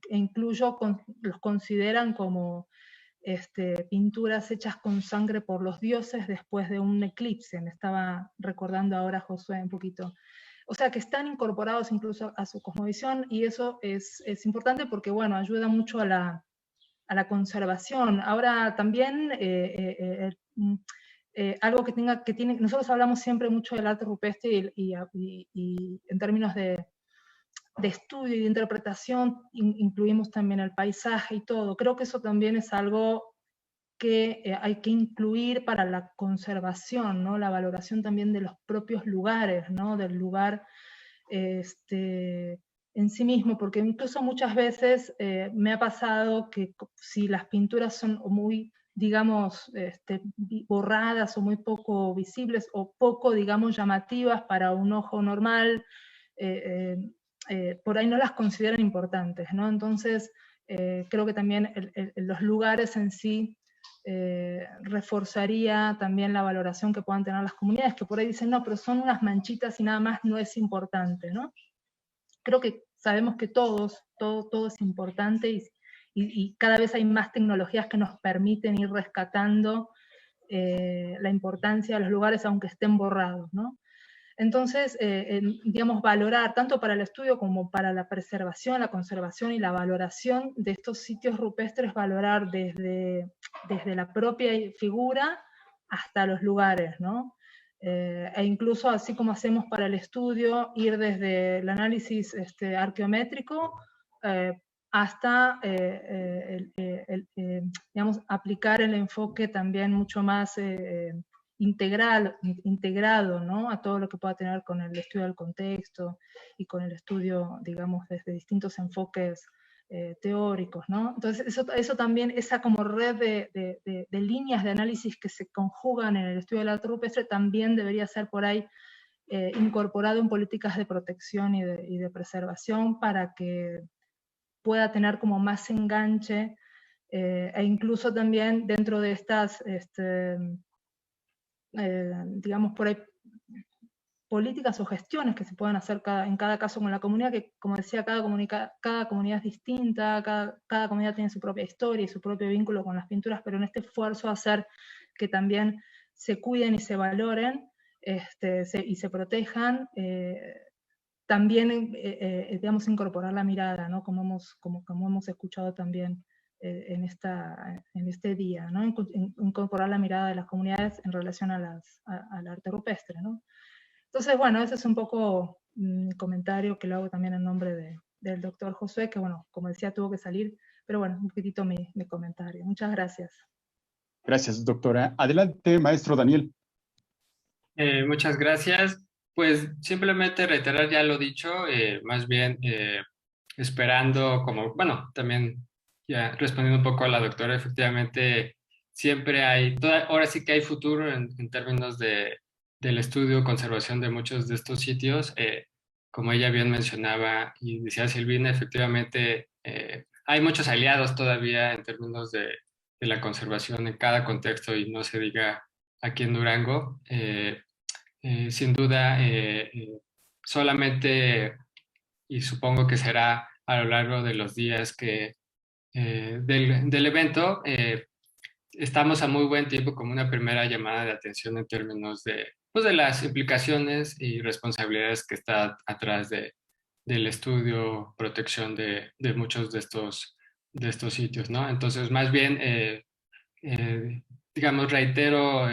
incluso los consideran como pinturas hechas con sangre por los dioses después de un eclipse. Me estaba recordando ahora Josué un poquito. O sea, que están incorporados incluso a su cosmovisión, y eso es importante porque, bueno, ayuda mucho a la conservación. Ahora también algo que tiene, nosotros hablamos siempre mucho del arte rupestre y en términos de estudio y de interpretación incluimos también el paisaje y todo. Creo que eso también es algo que hay que incluir para la conservación, ¿no? La valoración también de los propios lugares, ¿no? Del lugar en sí mismo, porque incluso muchas veces me ha pasado que si las pinturas son muy, digamos, borradas o muy poco visibles o poco, digamos, llamativas para un ojo normal, por ahí no las consideran importantes, ¿no? Entonces, creo que también los lugares en sí reforzaría también la valoración que puedan tener las comunidades, que por ahí dicen, no, pero son unas manchitas y nada más no es importante, ¿no? Creo que sabemos que todo es importante y cada vez hay más tecnologías que nos permiten ir rescatando la importancia de los lugares aunque estén borrados, ¿no? Entonces, digamos, valorar tanto para el estudio como para la preservación, la conservación y la valoración de estos sitios rupestres, valorar desde la propia figura hasta los lugares, ¿no? E incluso así como hacemos para el estudio, ir desde el análisis arqueométrico hasta, digamos, aplicar el enfoque también mucho más integrado, ¿no? A todo lo que pueda tener con el estudio del contexto y con el estudio, digamos, desde distintos enfoques teóricos, ¿no? Entonces, eso también, esa como red de líneas de análisis que se conjugan en el estudio del arte rupestre también debería ser por ahí incorporado en políticas de protección y de preservación para que pueda tener como más enganche e incluso también dentro de estas digamos, por ahí, políticas o gestiones que se puedan hacer en cada caso con la comunidad, que como decía, cada comunidad es distinta, cada comunidad tiene su propia historia y su propio vínculo con las pinturas, pero en este esfuerzo a hacer que también se cuiden y se valoren y se protejan, también, digamos, incorporar la mirada, ¿no? Como hemos escuchado también en este día, ¿no? Incorporar la mirada de las comunidades en relación al arte rupestre, ¿no? Entonces, bueno, ese es un poco mi comentario que lo hago también en nombre del doctor Josué, que bueno, como decía, tuvo que salir, pero bueno, un poquitito mi comentario. Muchas gracias. Gracias, doctora. Adelante, maestro Daniel. Muchas gracias. Pues simplemente reiterar ya lo dicho, más bien esperando como, bueno, también ya respondiendo un poco a la doctora, efectivamente siempre hay, ahora sí que hay futuro en términos del estudio, conservación de muchos de estos sitios. Como ella bien mencionaba y decía Silvina, efectivamente hay muchos aliados todavía en términos de la conservación en cada contexto y no se diga aquí en Durango. Sin duda, solamente, y supongo que será a lo largo de los días del evento, estamos a muy buen tiempo como una primera llamada de atención en términos pues de las implicaciones y responsabilidades que está atrás del estudio, protección de muchos de estos sitios, ¿no? Entonces, más bien, digamos, reitero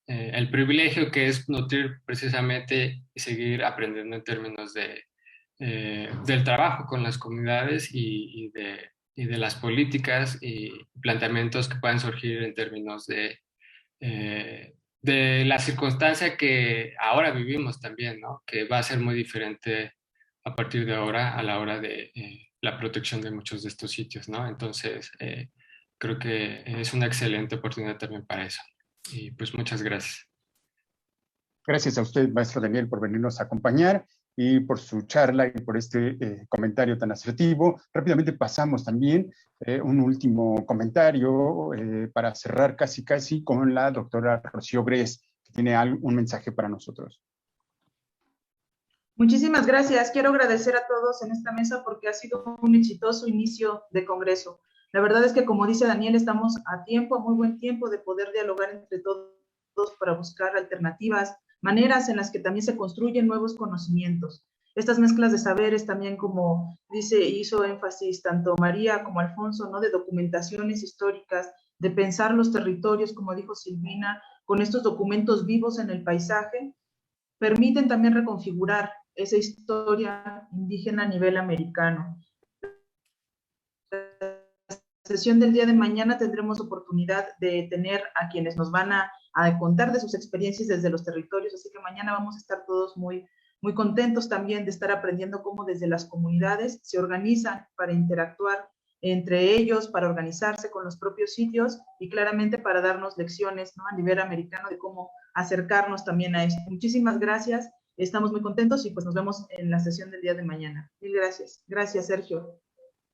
el privilegio que es nutrir precisamente y seguir aprendiendo en términos del trabajo con las comunidades y de las políticas y planteamientos que puedan surgir en términos de la circunstancia que ahora vivimos también, ¿no? Que va a ser muy diferente a partir de ahora a la hora de la protección de muchos de estos sitios, ¿no? Entonces, creo que es una excelente oportunidad también para eso. Y pues muchas gracias. Gracias a usted, maestro Daniel, por venirnos a acompañar y por su charla y por este comentario tan asertivo. Rápidamente pasamos también un último comentario para cerrar casi con la doctora Rocío Grez, que tiene un mensaje para nosotros. Muchísimas gracias. Quiero agradecer a todos en esta mesa porque ha sido un exitoso inicio de congreso. La verdad es que, como dice Daniel, estamos a tiempo, a muy buen tiempo, de poder dialogar entre todos para buscar alternativas, maneras en las que también se construyen nuevos conocimientos. Estas mezclas de saberes también, como hizo énfasis tanto María como Alfonso, ¿no? De documentaciones históricas, de pensar los territorios, como dijo Silvina, con estos documentos vivos en el paisaje, permiten también reconfigurar esa historia indígena a nivel americano. sesión del día de mañana tendremos oportunidad de tener a quienes nos van a contar de sus experiencias desde los territorios, así que mañana vamos a estar todos muy contentos también de estar aprendiendo cómo desde las comunidades se organizan para interactuar entre ellos, para organizarse con los propios sitios y claramente para darnos lecciones, ¿no?, a nivel americano de cómo acercarnos también a esto. Muchísimas gracias, estamos muy contentos y pues nos vemos en la sesión del día de mañana. Mil gracias. Gracias, Sergio.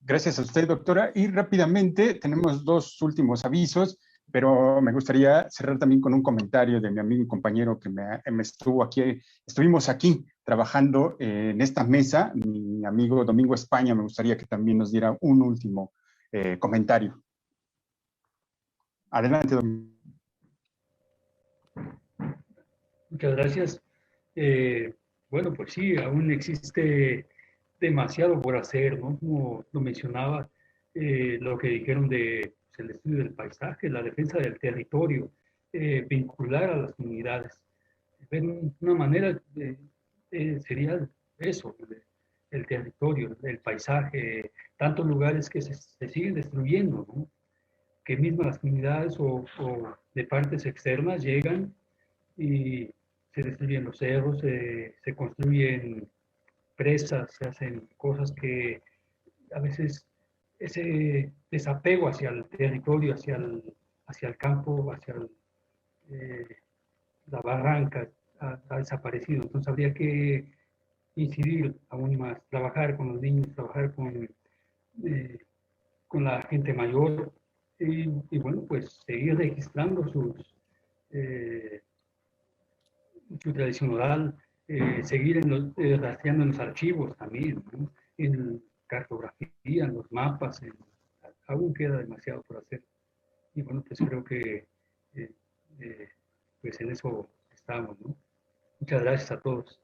Gracias a usted, doctora. Y rápidamente tenemos dos últimos avisos, pero me gustaría cerrar también con un comentario de mi amigo y compañero que estuvimos aquí trabajando en esta mesa. Mi amigo Domingo España, me gustaría que también nos diera un último comentario. Adelante, Domingo. Muchas gracias. Bueno, pues sí, aún existe demasiado por hacer, ¿no? Como lo mencionaba, lo que dijeron de el estudio del paisaje, la defensa del territorio, vincular a las comunidades. Ver una manera sería eso, el territorio, el paisaje, tantos lugares que se siguen destruyendo, ¿no? Que mismas las comunidades o de partes externas llegan y se destruyen los cerros, se construyen presas, se hacen cosas que a veces ese desapego hacia el territorio, hacia el campo, hacia la barranca ha desaparecido. Entonces habría que incidir aún más, trabajar con los niños, trabajar con la gente mayor y bueno, pues seguir registrando su tradición oral, seguir rastreando en los archivos también, ¿no? En cartografía, en los mapas, aún queda demasiado por hacer. Y bueno, pues creo que pues en eso estamos, ¿no? Muchas gracias a todos.